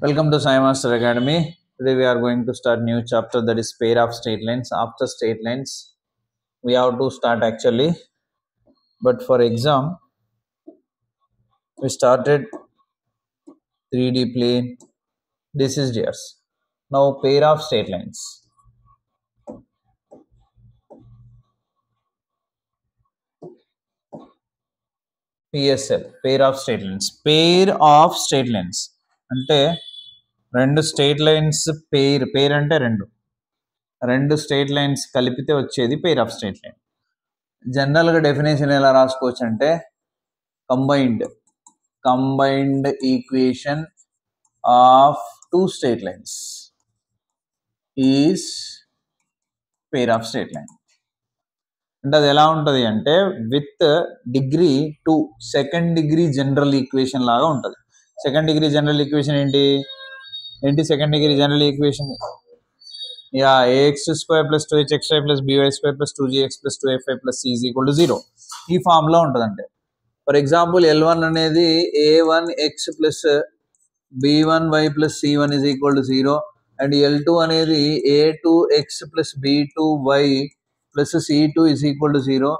Welcome to Sai Master Academy. Today we are going to start new chapter, that is pair of straight lines. After straight lines, we have to start actually, but for exam, we started 3D plane. This is theirs. Now pair of straight lines. PSL, pair of straight lines. Pair of straight lines. అంటే రెండు straight lines పేర్ అంటే రెండు straight lines కలిపితే వచ్చేది pair of straight line. జనరల్గా definition ఎలా రాసుకోవచ్చు అంటే combined equation of two straight lines is pair of straight line. అంటే అది ఎలా ఉంటుంది అంటే with degree 2 second degree general equation లాగా ఉంటుంది. సెకండ్ డిగ్రీ జనరల్ ఈక్వేషన్ ఏంటి second degree general equation ax² + 2hxy + by² + 2gx + 2fy + c = 0 ఈ form లో ఉంటుంది. అంటే ఫర్ ఎగ్జాంపుల్ L1 అనేది a1x + b1y + c1 = 0 and L2 అనేది a2x + b2y + c2 = 0.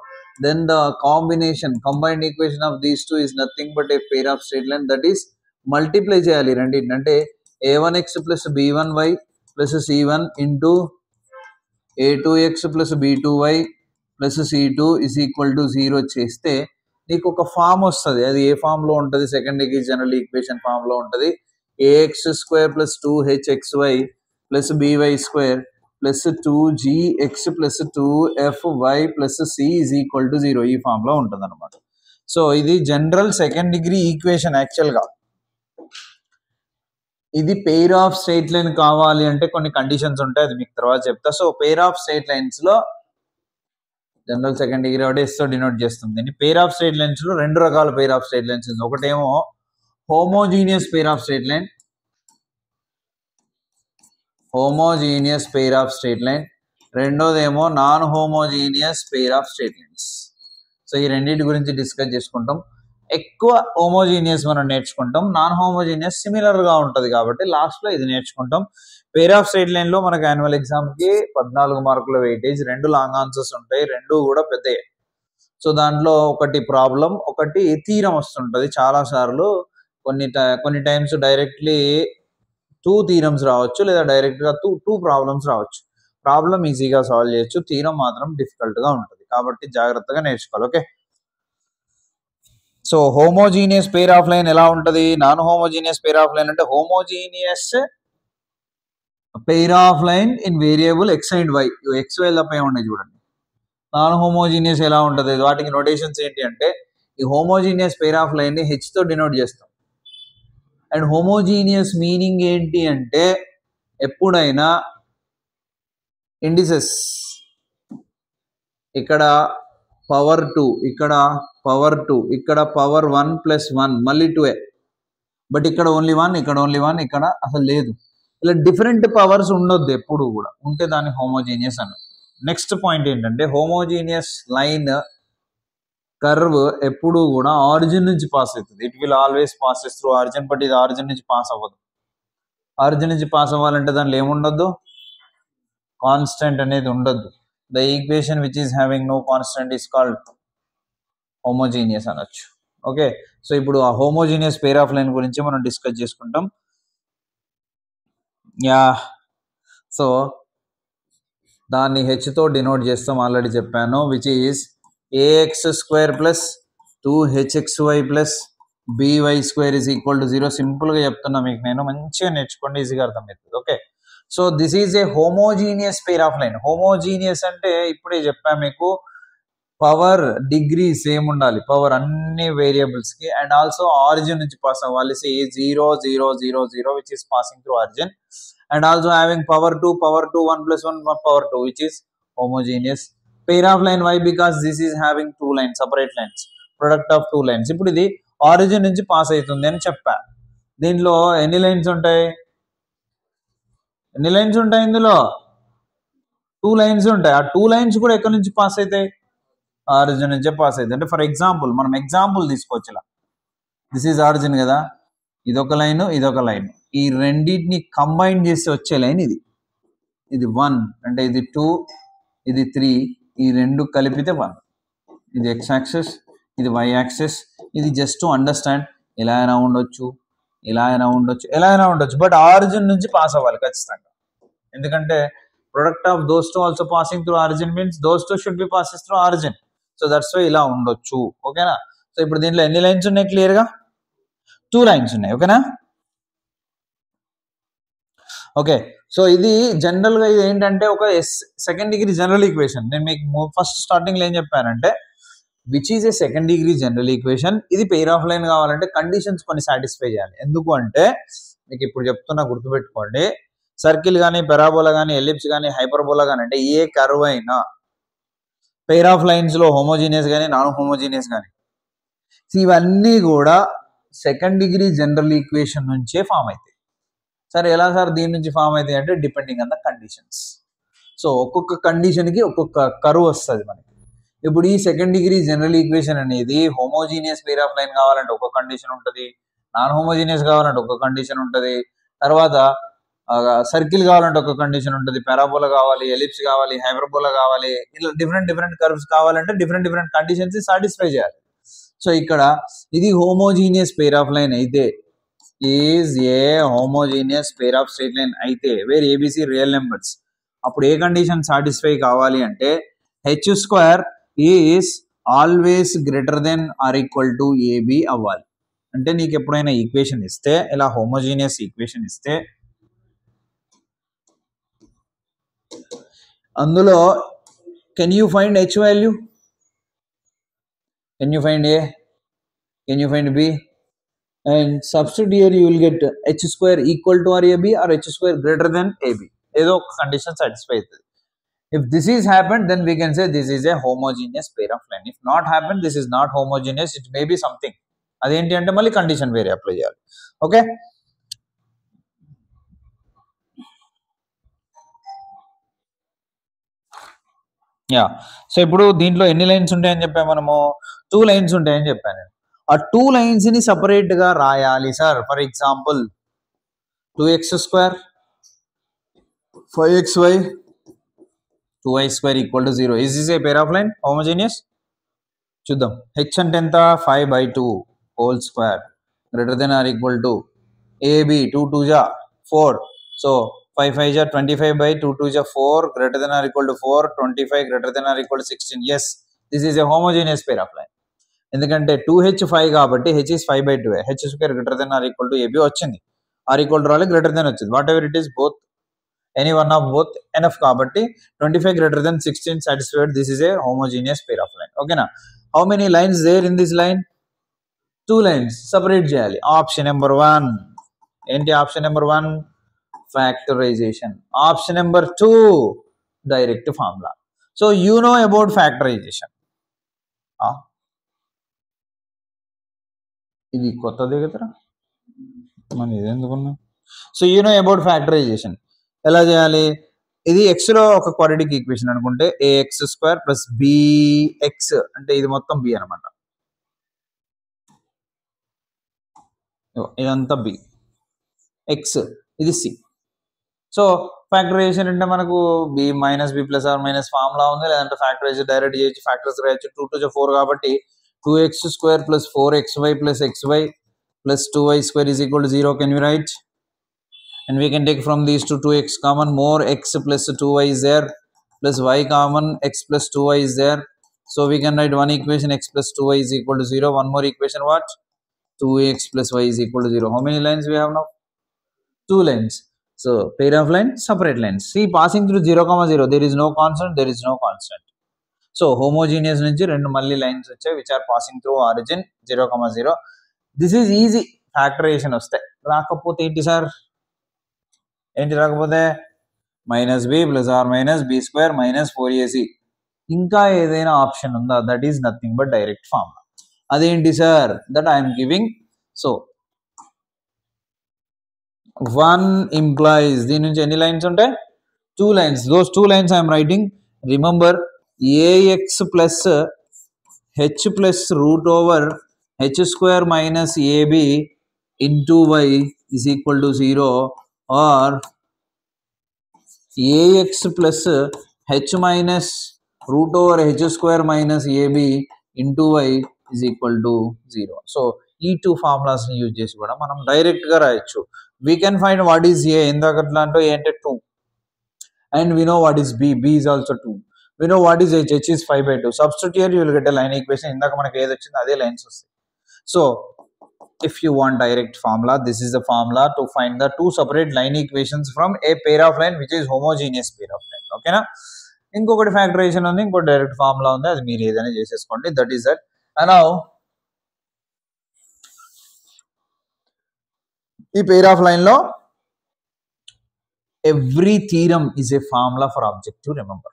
then the combined equation of these two is nothing but a pair of straight line, that is multiply చేయాలి రెండింటిని. అంటే a1x + b1y + c1 into a2x + b2y + c2 = 0 చేస్తే నీకు ఒక form వస్తుంది. అది ఏ form లో ఉంటుంది? Second degree general equation form లో ఉంటుంది. ax² + 2hxy + by² + 2gx + 2fy + c = 0 ఈ ఫామ్ లో ఉంటుంది అనమాట. సో ఇది జనరల్ సెకండ్ డిగ్రీ ఈక్వేషన్. యాక్చువల్గా ఇది పెయిర్ ఆఫ్ స్ట్రైట్ లైన్ కావాలి అంటే కొన్ని కండిషన్స్ ఉంటాయి, అది మీకు తర్వాత చెప్తా. So pair of straight lines లో జనరల్ సెకండ్ డిగ్రీ ఒకటి ఎస్ తో డినోట్ చేస్తుంది. పెయిర్ ఆఫ్ స్ట్రైట్ లైన్స్ లో రెండు రకాల పెయిర్ ఆఫ్ స్ట్రైట్ లైన్స్ ఉంది. ఒకటేమో homogeneous pair of straight line, రెండోదేమో non homogeneous pair of straight lines. So ఈ రెండింటి గురించి డిస్కస్ చేసుకుంటాం. ఎక్కువ హోమోజీనియస్ మనం నేర్చుకుంటాం, నాన్ హోమోజీనియస్ సిమిలర్ గా ఉంటుంది కాబట్టి లాస్ట్ లో ఇది నేర్చుకుంటాం. పెయిర్ ఆఫ్ స్ట్రైట్ లైన్ లో మనకు యాన్యువల్ ఎగ్జామ్ కి 14 మార్కుల వెయిటేజ్, 2 లాంగ్ ఆన్సర్స్ ఉంటాయి, 2 కూడా పెద్దయే. సో దాంట్లో ఒకటి ప్రాబ్లం, ఒకటి థీరం వస్తుంటది. చాలా సార్లు కొన్ని టైమ్స్ డైరెక్ట్లీ 2 థీరమ్స్ రావచ్చు, లేదా డైరెక్ట్ గా 2 ప్రాబ్లమ్స్ రావచ్చు. ప్రాబ్లం ఈజీగా సాల్వ్ చేయొచ్చు, థీరం మాత్రం డిఫికల్ట్ గా ఉంటుంది, కాబట్టి జాగ్రత్తగా నేర్చుకోవాలి. Okay, so homogeneous pair of line ఎలా ఉంటుంది? Non homogeneous pair of line అంటే homogeneous pair of line in variable X and Y, XY తప్ప ఏమున్నాయి చూడండి. నాన్ హోమోజీనియస్ ఎలా ఉంటుంది? వాటికి నోటేషన్స్ ఏంటి అంటే ఈ హోమోజీనియస్ పెయిర్ ఆఫ్ లైన్ ని హెచ్ తో డినోట్ చేస్తాం. అండ్ హోమోజీనియస్ మీనింగ్ ఏంటి అంటే ఎప్పుడైనా ఇండిసెస్ ఇక్కడ పవర్ 2, ఇక్కడ పవర్ 2, ఇక్కడ పవర్ 1 + 1 మళ్ళీ 2, బట్ ఇక్కడ ఓన్లీ 1, ఇక్కడ ఓన్లీ 1, ఇక్కడ అసలు లేదు. ఇలా డిఫరెంట్ పవర్స్ ఉండొద్దు, ఎప్పుడు కూడా ఉంటే దాన్ని హోమోజీనియస్ అన్న. నెక్స్ట్ పాయింట్ ఏంటంటే హోమోజీనియస్ లైన్ కర్వ్ ఎప్పుడు కూడా ఆరిజిన్ నుంచి పాస్ అవుతుంది. It will always passes through origin, but ఇది ఆరిజిన్ నుంచి పాస్ అవ్వదు. ఆరిజిన్ నుంచి పాస్ అవ్వాలంటే దాంట్లో ఏముండద్దు? కాన్స్టెంట్ అనేది ఉండద్దు. The equation which is having no constant is called homogeneous అనొచ్చు. ఓకే, సో ఇప్పుడు ఆ హోమోజీనియస్ పెయిర్ ఆఫ్ లైన్ గురించి మనం డిస్కస్ చేసుకుంటాం. సో దాన్ని హెచ్ తో డినోట్ చేస్తాం, ఆల్రెడీ చెప్పాను, which is ax² + 2hxy + by² = 0. Simple గా చెప్తున్నా మీకు, నేను మంచిగా నేర్చుకోండి, ఈజీగా అర్థమవుతుంది. Okay, so this is a homogeneous pair of line. Homogeneous అంటే ఇప్పుడే చెప్పా మీకు, పవర్ డిగ్రీ సేమ్ ఉండాలి, పవర్ అన్ని వేరియబుల్స్ కి, అండ్ ఆల్సో ఆరిజిన్ నుంచి పాస్ అవ్వాలి. 0 0 0 0 which is passing through origin, and also having power 2 1 + 1 power 2 which is homogeneous pair of line. Why? Because this is having 2 lines, separate lines, product of 2 lines. ఇప్పుడు ఇది origin నుంచి pass అవుతుంది అని చెప్పా. దీంట్లో ఎన్ని లైన్స్ ఉంటాయి? ఇందులో 2 లైన్స్ ఉంటాయి. ఆ 2 లైన్స్ కూడా ఎక్కడి నుంచి పాస్ అవుతాయి? ఆరిజిన్ నుంచే పాస్ అవుతాయి. అంటే ఫర్ ఎగ్జాంపుల్ మనం ఎగ్జాంపుల్ తీసుకోవచ్చు. ఇలా దిస్ ఈజ్ ఆరిజిన్ కదా, ఇదొక లైన్, ఇదొక లైన్. ఈ రెండింటిని కంబైన్ చేసి వచ్చే లైన్ ఇది. ఇది 1 అంటే ఇది 2 ఇది 3, ఈ రెండు కలిపితే 1. ఇది x యాక్సిస్, ఇది y యాక్సిస్. ఇది జస్ట్ టు అండర్స్టాండ్, ఎలా అయినా ఉండొచ్చు, ఎలా అయినా ఉండొచ్చు, ఎలా అయినా ఉండొచ్చు, బట్ ఆరిజిన్ నుంచి పాస్ అవ్వాలి ఖచ్చితంగా. ఎందుకంటే product of those two also passing through origin means those two should be passes through origin. So that's why ఇలా ఉండొచ్చు. ఓకేనా? సో ఇప్పుడు దీంట్లో ఎన్ని లైన్స్ ఉన్నాయి క్లియర్గా? 2 లైన్స్ ఉన్నాయి. ఓకేనా? ఓకే. సో ఇది జనరల్గా ఇది ఏంటంటే ఒక సెకండ్ డిగ్రీ జనరల్ ఈక్వేషన్. నేను మీకు ఫస్ట్ స్టార్టింగ్లో ఏం చెప్పానంటే which is a second degree general equation. ఇది పెయిర్ ఆఫ్ లైన్ కావాలంటే కండిషన్స్ కొన్ని సాటిస్ఫై చేయాలి. ఎందుకు అంటే మీకు ఇప్పుడు చెప్తున్నా, గుర్తుపెట్టుకోండి. సర్కిల్ కానీ, పెరాబోలా కానీ, ఎలిప్స్ కానీ, హైపర్బోలా కానీ, అంటే ఏ కర్వ్ అయినా పెయిర్ ఆఫ్ లైన్స్లో హోమోజీనియస్ కానీ, నాన్ హోమోజీనియస్ కానీ, ఇవన్నీ కూడా సెకండ్ డిగ్రీ జనరల్ ఈక్వేషన్ నుంచే ఫామ్ అవుతాయి. సరే, ఎలా సార్ దీని నుంచి ఫామ్ అవుతాయి అంటే depending on the conditions. So ఒక్కొక్క కండిషన్కి ఒక్కొక్క కర్వ్ వస్తుంది మనకి. ఇప్పుడు ఈ సెకండ్ డిగ్రీ జనరల్ ఈక్వేషన్ అనేది హోమోజీనియస్ పెయిర్ ఆఫ్ లైన్ కావాలంటే ఒక కండిషన్ ఉంటుంది, నాన్ హోమోజీనియస్ కావాలంటే ఒక కండిషన్ ఉంటుంది, తర్వాత సర్కిల్ కావాలంటే ఒక కండిషన్ ఉంటుంది, పారాబోలా కావాలి, ఎలిప్స్ కావాలి, హైపర్బోలా కావాలి, ఇలా డిఫరెంట్ కర్వ్స్ కావాలంటే డిఫరెంట్ కండిషన్స్ సాటిస్ఫై చేయాలి. సో ఇక్కడ ఇది హోమోజీనియస్ పెయిర్ ఆఫ్ లైన్ అయితే, is a homogeneous pair of straight line అయితే వేర్ ఏబిసి రియల్ నెంబర్స్, అప్పుడు ఏ కండిషన్ సాటిస్ఫై కావాలి అంటే h square is always greater than or equal to AB అవ్వాలి. అంటే నీకు ఎప్పుడైనా ఈక్వేషన్ ఇస్తే, ఇలా హోమోజీనియస్ ఈక్వేషన్ ఇస్తే అందులో can you find h value, can you find A, can you find B, and substitute here you will get h square equal to AB or h square greater than AB. ఏదో ఒక condition satisfy అవుతుంది. If this is happened, then we can say this is a homogeneous pair of line. If not happened, this is not homogeneous, it may be something. అదేంటి అంటే మళ్ళీ condition వేరే apply చేయాలి. Okay, yeah. So ఇప్పుడు దీంట్లో ఎన్ని lines ఉంటాయని చెప్పాము మనము? 2 లైన్స్ ఉంటాయని చెప్పాను. ఆ 2 లైన్స్ ని సపరేట్ గా రాయాలి sir. For example 2x square 5xy 2y square equal to 0. Is this a pair of line homogeneous? చూద్దాం. h అంటే ఎంత? 5/2 whole square greater than or equal to AB 2 2 జా 4. సో 5 5 జా 25/2 2 జా 4 greater than or equal to 4, 25 greater than or equal to 16. Yes, this is a homogeneous pair of line. ఎందుకంటే 2h 5 కాబట్టి h is 5/2, h square greater than or equal to AB వచ్చింది, or equal to రాలే greater than వచ్చింది, whatever it is, both any one of both enough కాబట్టి 25 greater than 16 satisfied. This is a homogeneous pair of line. ఓకేనా? How many lines there in this line? 2 lines. Separate చేయాలి. Option number 1 ఏంటి? Option number 1 factorization. Option number 2 direct formula. So you know about factorization. ఇది కొత్తదే కదరా, మనం ఇది ఎందుకున్నా. So you know about factorization. ఎలా చేయాలి? ఇది ఎక్స్లో ఒక క్వాడ్రాటిక్ ఈక్వేషన్ అనుకుంటే ax square plus bx no ఇది మొత్తం b అనమాట, ఇదంతా b, x ఇది c. సో ఫ్యాక్టరైజేషన్ అంటే మనకు b minus b plus or minus formula ఉంది, లేదంటే ఫ్యాక్టరైజేషన్ డైరెక్ట్ చేయొచ్చు, ఫ్యాక్టర్స్ రాయొచ్చు. 2 2 4 కాబట్టి 2x square plus 4xy plus xy plus 2y square is equal to 0. Can we write? And we can take from these 2x common, more x plus 2y is there, plus y common, x plus 2y is there. So we can write one equation, x plus 2y is equal to 0. One more equation, what? 2x plus y is equal to 0. How many lines we have now? 2 lines. So pair of lines, separate lines. See, passing through 0, 0, there is no constant, there is no constant. So homogeneous నుంచి 2 మళ్ళీ lines వచ్చాయి which are passing through origin 0, 0. This is easy. Factorization వస్తాయి. రాకపోతే ఏంటి sir? ఏంటి రాకపోతే? -b plus or minus b square minus 4ac. ఇంకా ఏదైనా ఆప్షన్ ఉందా? That is nothing but direct formula. అదేంటి sir? That I'm giving. So 1 implies, దీని నుంచి ఎన్ని లైన్స్ ఉంటాయి? 2 lines. Those 2 lines I'm writing. Remember, ax plus h plus root over h square minus ab into y is equal to 0 or ax plus h minus root over h square minus ab into y is equal to 0. So ఈ two formulas ని use చేసి కూడా మనం direct గా రాయొచ్చు. We can find what is A, ఇందాకట్లా అంటే A అంటే 2 and we know what is b is also 2. We know what is h is 5/2. Substitute here, you will get a line equation. ఇందాక మనకి ఏది వచ్చిందో అదే లైన్స్ వస్తాయి. So if you want direct formula, this is the formula to find the two separate line equations from a pair of line which is homogeneous pair of line. Okay na? ఇంకొకటి factorisation ఉంది, ఇంకో direct formula ఉంది, అది మీరు ఏదైనా చేసేసుకోండి. That is that. And now ఈ పేర్ of line లో every theorem is a formula for objective, remember.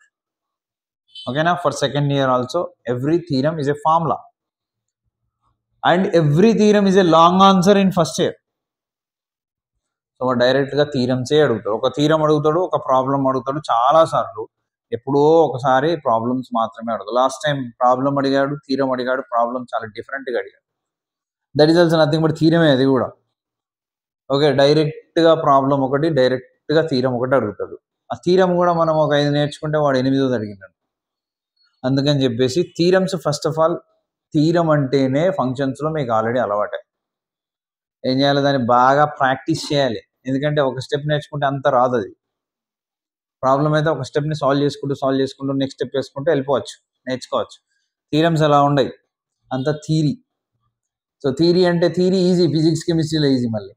Okay na? For second year also every theorem is a formula and every theorem is a long answer in first year. So direct గా theorems ఏ అడుగుతాడు. ఒక theorem అడుగుతాడు, ఒక problem అడుగుతాడు, చాలా సార్లు. ఎప్పుడో ఒకసారి ప్రాబ్లమ్స్ మాత్రమే అడుగుతాడు. లాస్ట్ టైం ప్రాబ్లం అడిగాడు, థీరం అడిగాడు, ప్రాబ్లం చాలా డిఫరెంట్ గా అడిగాడు. That is also nothing but థీరమే అది కూడా. ఓకే, డైరెక్ట్ గా ప్రాబ్లం ఒకటి, డైరెక్ట్ గా థీరం ఒకటి అడుగుతాడు. ఆ థీరం కూడా మనం ఒక 5 నేర్చుకుంటే వాడు 8వ అడిగినాడు. అందుకని చెప్పేసి theorems first of all, theorem అంటేనే ఫంక్షన్స్ లో మీకు ఆల్రెడీ అలవాటే. ఏం చేయాలి, దాన్ని బాగా ప్రాక్టీస్ చేయాలి. ఎందుకంటే ఒక స్టెప్ నేర్చుకుంటే అంత రాదు. అది ప్రాబ్లం అయితే ఒక స్టెప్ని సాల్వ్ చేసుకుంటూ నెక్స్ట్ స్టెప్ వేసుకుంటూ వెళ్ళిపోవచ్చు, నేర్చుకోవచ్చు. థీరమ్స్ అలా ఉండవు, అంత థీరీ. సో థీరీ అంటే థీరీ ఈజీ, ఫిజిక్స్ కెమిస్ట్రీలో ఈజీ. మళ్ళీ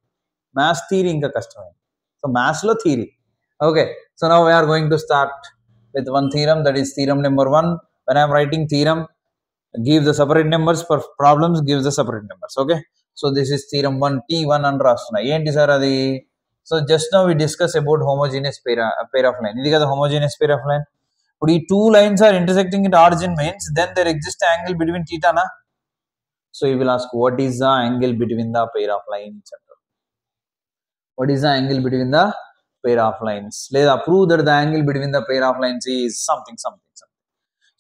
మ్యాథ్స్ థీరీ ఇంకా కష్టమైంది. సో మ్యాథ్స్లో theory. Okay, so now we're going to start with one theorem, that is theorem number 1. When I'm writing theorem, give the separate numbers for problems, gives the separate numbers. Okay, so this is theorem 1, T1 and rastunna. Enti sir adi? So just now we discuss about homogeneous pair of line. Idi kada homogeneous pair of line. But ee two lines are intersecting at origin means then there exists an angle between theta na. So you will ask, what is the angle between the pair of lines? What is the angle between the pair of lines? Leda prove that the angle between the pair of lines is something.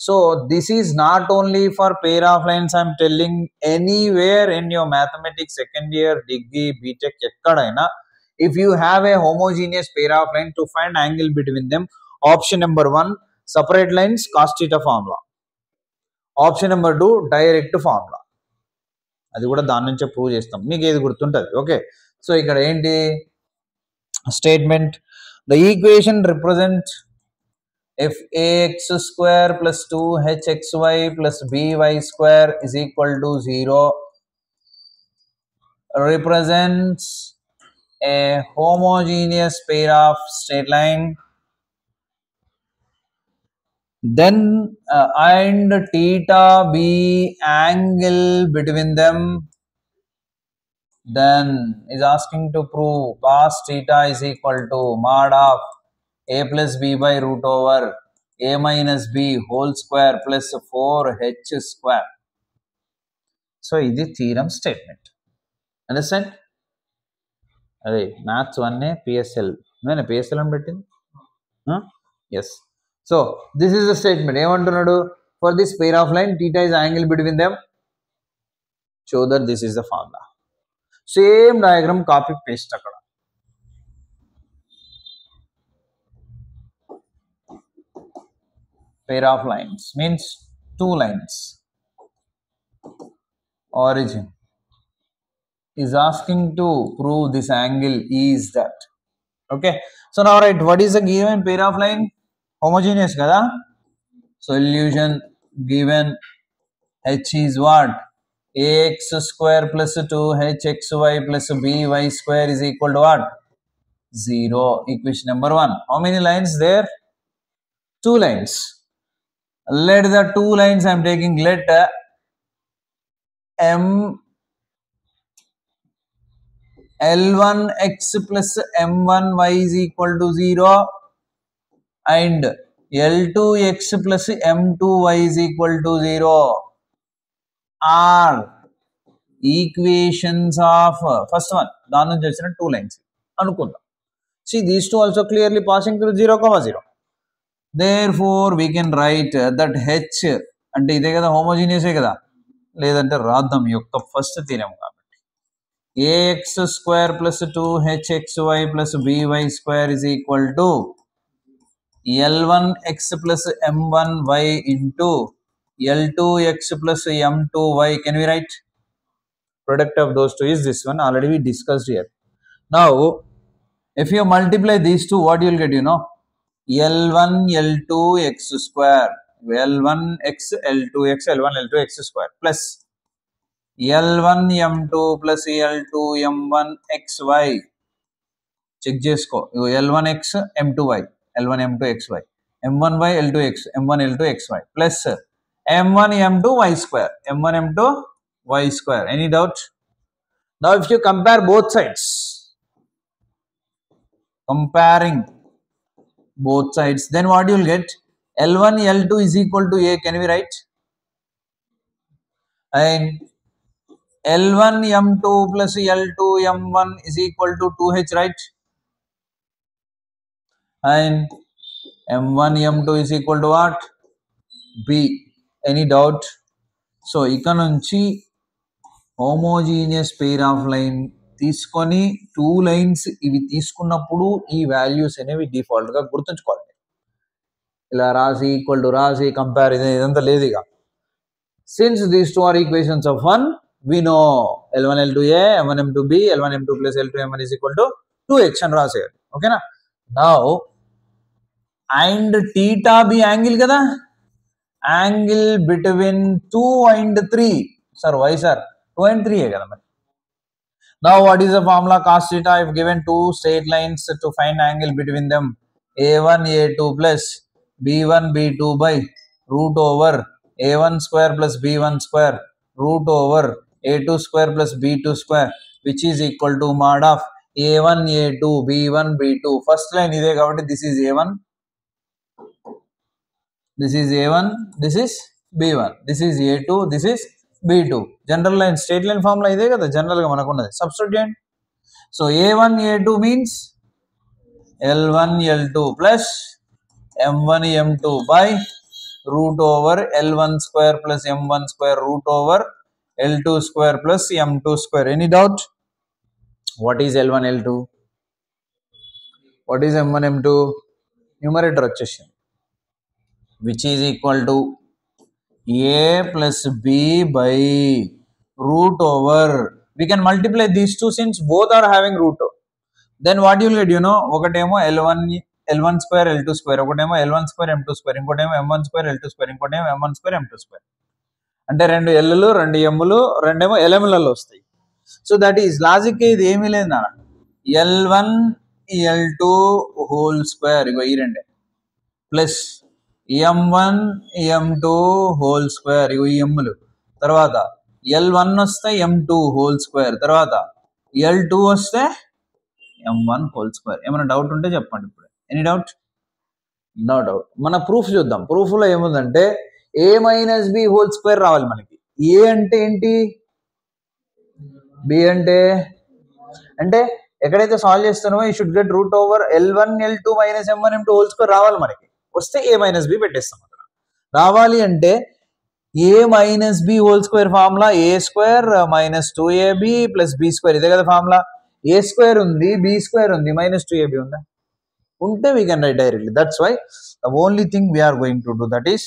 So this is not only for pair of lines, I am telling, anywhere in your mathematics second year, degree, BTech, ekkadaina, if you have a homogeneous pair of lines, to find angle between them, option number 1, separate lines, cos theta formula. Option number 2, direct formula. అది కూడా దాని నుంచే prove చేస్తాం, మీకు ఏది గుర్తుంటుంది. Okay, so ఇక్కడ ఏంటి statement, the equation represent if ax square plus 2hxy plus by square is equal to 0 represents a homogeneous pair of straight line, then and theta be angle between them, then is asking to prove cos theta is equal to mod of a plus b by root over a minus b whole square plus 4h square. So ఇది theorem statement. Understand? అదే maths 1 PSL, నేను PSL అని పెట్టింది. Yes, so this is the statement. ఏమంటున్నాడు, for this pair of line theta is angle between them, show that this is the formula. Same diagram copy paste అక్కడ. Pair of lines means two lines. Origin is asking to prove this angle is that. Okay, so now write what is the given pair of line, homogeneous kada. Solution given h is what, ax square plus 2hxy plus by square is equal to what, 0. Equation number 1. How many lines there? 2 lines. Let the 2 lines I am taking, let m L1x plus m1y is equal to 0 and L2x plus m2y is equal to 0 are equations of first one. దాని నుంచి వచ్చిన 2 lines అనుకుందాం. See, these two also clearly passing through 0, 0. Therefore we can write that h అంటే ఇదే కదా, హోమోజీనియసే కదా, లేదంటే రాద్దాం యొక్క ఫస్ట్ థీరం కాబట్టి ax square plus 2hxy plus by square is equal to L1x plus m1y into L2x plus m2y. Can we write? Product of those two is this one. Already we discussed here. Now, if you multiply these two, what you will get? You know, L1 L2 x square, L1x L2x L1 L2 x square plus L1 m2 plus L2 m1 xy. Check చేసుకో. L1x m2y, L1 m2 xy, m1y L2x, m1 L2 xy plus m1 m2 y square, m1 m2 y square. Any doubt? Now, if you compare both sides, comparing both sides, then what you will get? L1 L2 is equal to A. Can we write? And L1 m2 plus L2 m1 is equal to 2h, right? And m1 m2 is equal to what? B. Any doubt? So ఇక్కడ నుంచి homogeneous pair of line తీసుకొని 2 lines ఇవి తీసుకున్నప్పుడు ఈ values అనేవి default గా గుర్తుంచుకోవాలి. ఇలా రాసి ఈక్వల్ టు రాసి కంపేర్ ఇదంతా లేదు ఇక. Since these two are equations of 1, we know L1 L2A, M1 M2B, L1 M2 plus L2 M1 is equal to 2h అని రాసేయాలి. ఓకేనా? Now, and theta be angle కదా, angle between 2 and 3. Sir, why sir? 2 and 3 కదా మరి. Now, what is the formula? Cos theta if given two straight lines to find angle between them, A1 A2 plus B1 B2 by root over A1 square plus B1 square root over A2 square plus B2 square, which is equal to mod of A1 A2 B1 B2. First line ఇదే కాబట్టి this is A1, this is A1, this is B1, this is A2, this is B2. General line, straight line formula ఇదే కదా general గా మనకు ఉన్నది. Substitute. So A1 A2 means L1 L2 plus M1 M2 by root over L1 square plus M1 square root over L2 square plus M2 square. Any doubt? What is L1 L2? What is M1 M2? Numerator వచ్చేసింది, which is equal to A plus B by root over. We can multiply these two since both are having root. Then what you will get? You know, ఒకటేమో L1 square L2 square, ఒకటేమో L1 square M2 square, ఇంకోటేమో M1 square L2 square, ఇంకోటేమో M1 square M2 square. అంటే రెండు ఎల్లు రెండు ఎమ్ములు రెండేమో ఎల్ఎంలలో వస్తాయి. So that is logic. ఇది ఏమీ లేదు నాన్న. L1 L2 హోల్ స్క్వేర్ ఇగో ఈ రెండే plus M1 M2 whole square ఇగో ఈ ఎమ్ములు, తర్వాత L1 వస్తే M2 హోల్ స్క్వేర్, తర్వాత L2 వస్తే M1 హోల్ స్క్వేర్. ఏమైనా డౌట్ ఉంటే చెప్పండి ఇప్పుడు. Any doubt? No doubt. మన ప్రూఫ్ చూద్దాం. ప్రూఫ్ లో ఏముందంటే A minus B whole square రావాలి మనకి. A అంటే ఏంటి, B అంటే ఎక్కడైతే సాల్వ్ చేస్తున్నామో ఈ should get route over L1 L2 minus M1 M2 whole square రావాలి మనకి. వస్తే A మైనస్ B పెట్టేస్తాం అక్కడ. రావాలి అంటే A minus B whole square formula A square minus 2AB plus B square, ఇదే కదా ఫార్ములా. A స్క్వేర్ ఉంది, B స్క్వేర్ ఉంది, మైనస్ 2AB ఉందా? ఉంటే we can write directly. That's why the only thing we are going to do, that is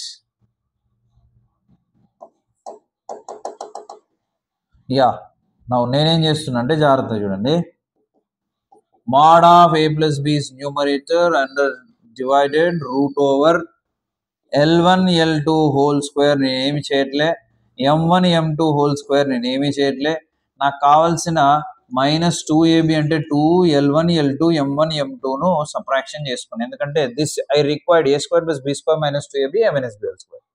now నేనేం చేస్తున్నా అంటే జాగ్రత్త చూడండి. mod of A plus B is numerator and divided root over L1 L2 whole square నేనేమి చేయట్లే, M1 M2 whole square నేనేమి చేయట్లే. నాకు కావాల్సిన మైనస్ 2AB అంటే 2L1 L2 M1 M2ను సబ్ట్రాక్షన్ చేసుకున్నాను. ఎందుకంటే this I required A square plus B square minus 2AB A minus B whole square.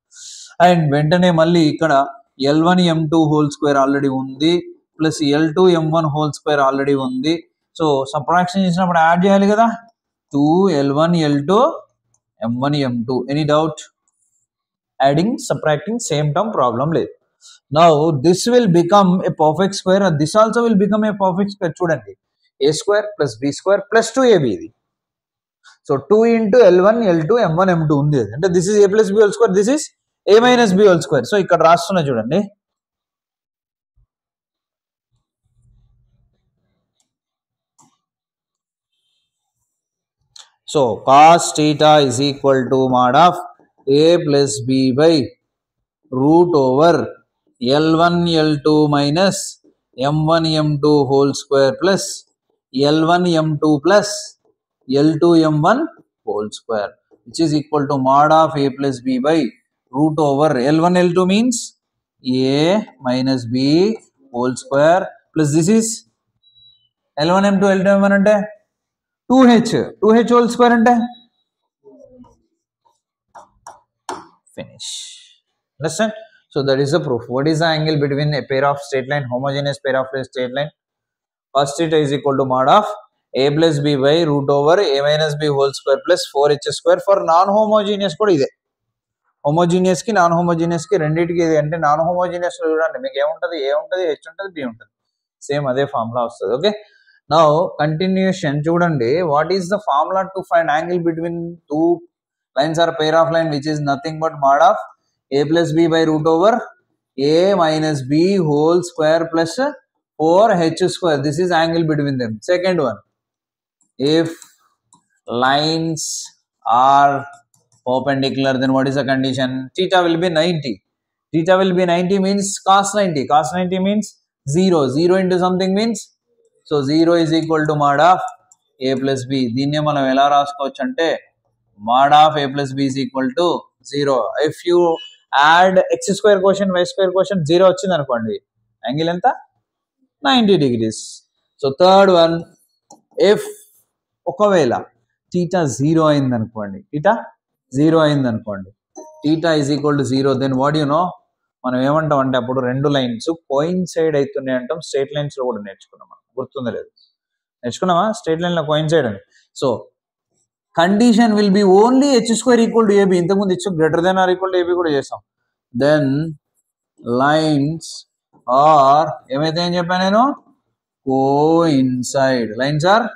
And వెంటనే మళ్ళీ ఇక్కడ L1 M2 whole square already ఉంది plus L2 M1 whole square already ఉంది. So subtraction చేసినప్పుడు add చేయాలి కదా, 2L1 L2 M1 M2. Any doubt? Adding subtracting same term problem లేదు. Now this will become a perfect square and this also will become a perfect square. చూడండి, A square plus B square plus 2AB ఇది. So 2 into L1 L2 M1 M2 ఉంది అంటే this is A plus B whole square, this is A minus B whole square. So ఇక్కడ రాస్తున్నా చూడండి, So cos theta is equal to mod of a plus b by root over L1 L2 minus M1 M2 whole square plus L1 M2 plus L2 M1 whole square, which is equal to mod of a plus b by root over L1 L2 means a minus b whole square plus this is L1 M2 L2 M1 అంటే 2h whole square అంటే finish. Understand? So that is the proof. What is the angle between a pair of straight line, homogeneous pair of straight line? Cos theta is equal to mod of a plus b by root over a minus b whole square plus 4h square. For non-homogeneous కూడా ఇదే, homogeneous కి non homogeneous కి రెండింటికి ఇది. అంటే non homogeneous లో చూడండి మీకు ఏముంటది, a ఉంటుంది, h ఉంటుంది, b ఉంటుంది, సేమ్ అదే ఫార్ములా వస్తుంది. ఓకే, నౌ కంటిన్యూషన్ చూడండి. What is the formula to find angle between two lines are pair of line, which is nothing but mod of a plus b by root over a minus b whole square plus 4h square. This is angle between them. Second one, if lines are perpendicular, then what is the condition? Theta will be 90. Theta will be 90 means cos 90. Cos 90 means 0. 0 into something means, so 0 is equal to mod of a plus b. దీన్నే మనం ఎలా రాసుకోవచ్చు అంటే mod of a plus b is equal to 0. If you add x square quotient, y square quotient 0 వచ్చింది అనుకోండి, angle ఎంత 90 degrees. So third one, if ఒకవేళ theta 0 అయింది అనుకోండి, theta 0 అయింది అనుకోండి, theta is equal to 0, then what you know, మనం ఏమంటాం అంటే అప్పుడు రెండు లైన్స్ కోయిన్సైడ్ అవుతున్నాయి అంటాం. స్ట్రైట్ లైన్స్ లో కూడా నేర్చుకున్నాం, గుర్తుందా లేదు, నేర్చుకున్నామా స్ట్రైట్ లైన్ లో కోయిన్సైడ్ అని. So condition will be only h square equal to ab. ఇంతకుముందు h greater than or equal to ab కూడా చేస్తాం. then lines are ఏమైతే అని చెప్పాను నేను, కోయిన్సైడ్. Lines are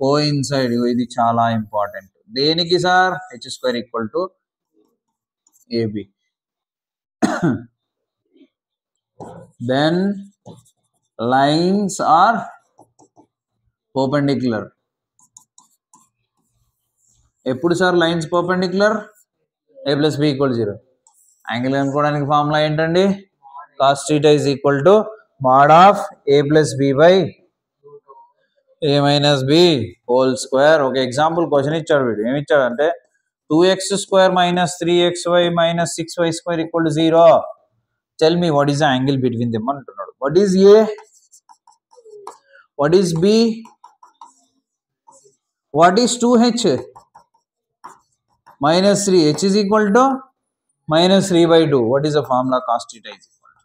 coincide. ఇది చాలా ఇంపార్టెంట్. దేనికి sir? h square equal to ab. then lines are perpendicular. ఎప్పుడు sir lines perpendicular? A plus B equal 0. Angle కనుక్కోవడానికి ఫార్ములా ఏంటండి? Cos theta is equal to mod of A plus B by A minus B whole square. ఒక example question ఇచ్చాడు వీడు. ఏమి ఇచ్చాడు అంటే 2x square minus 3xy minus 6y square equal to 0. Tell me what is the angle between them అంటున్నాడు. What is A? What is B? What is 2h? minus 3. h is equal to minus 3 by 2. What is the formula? Cos theta is equal to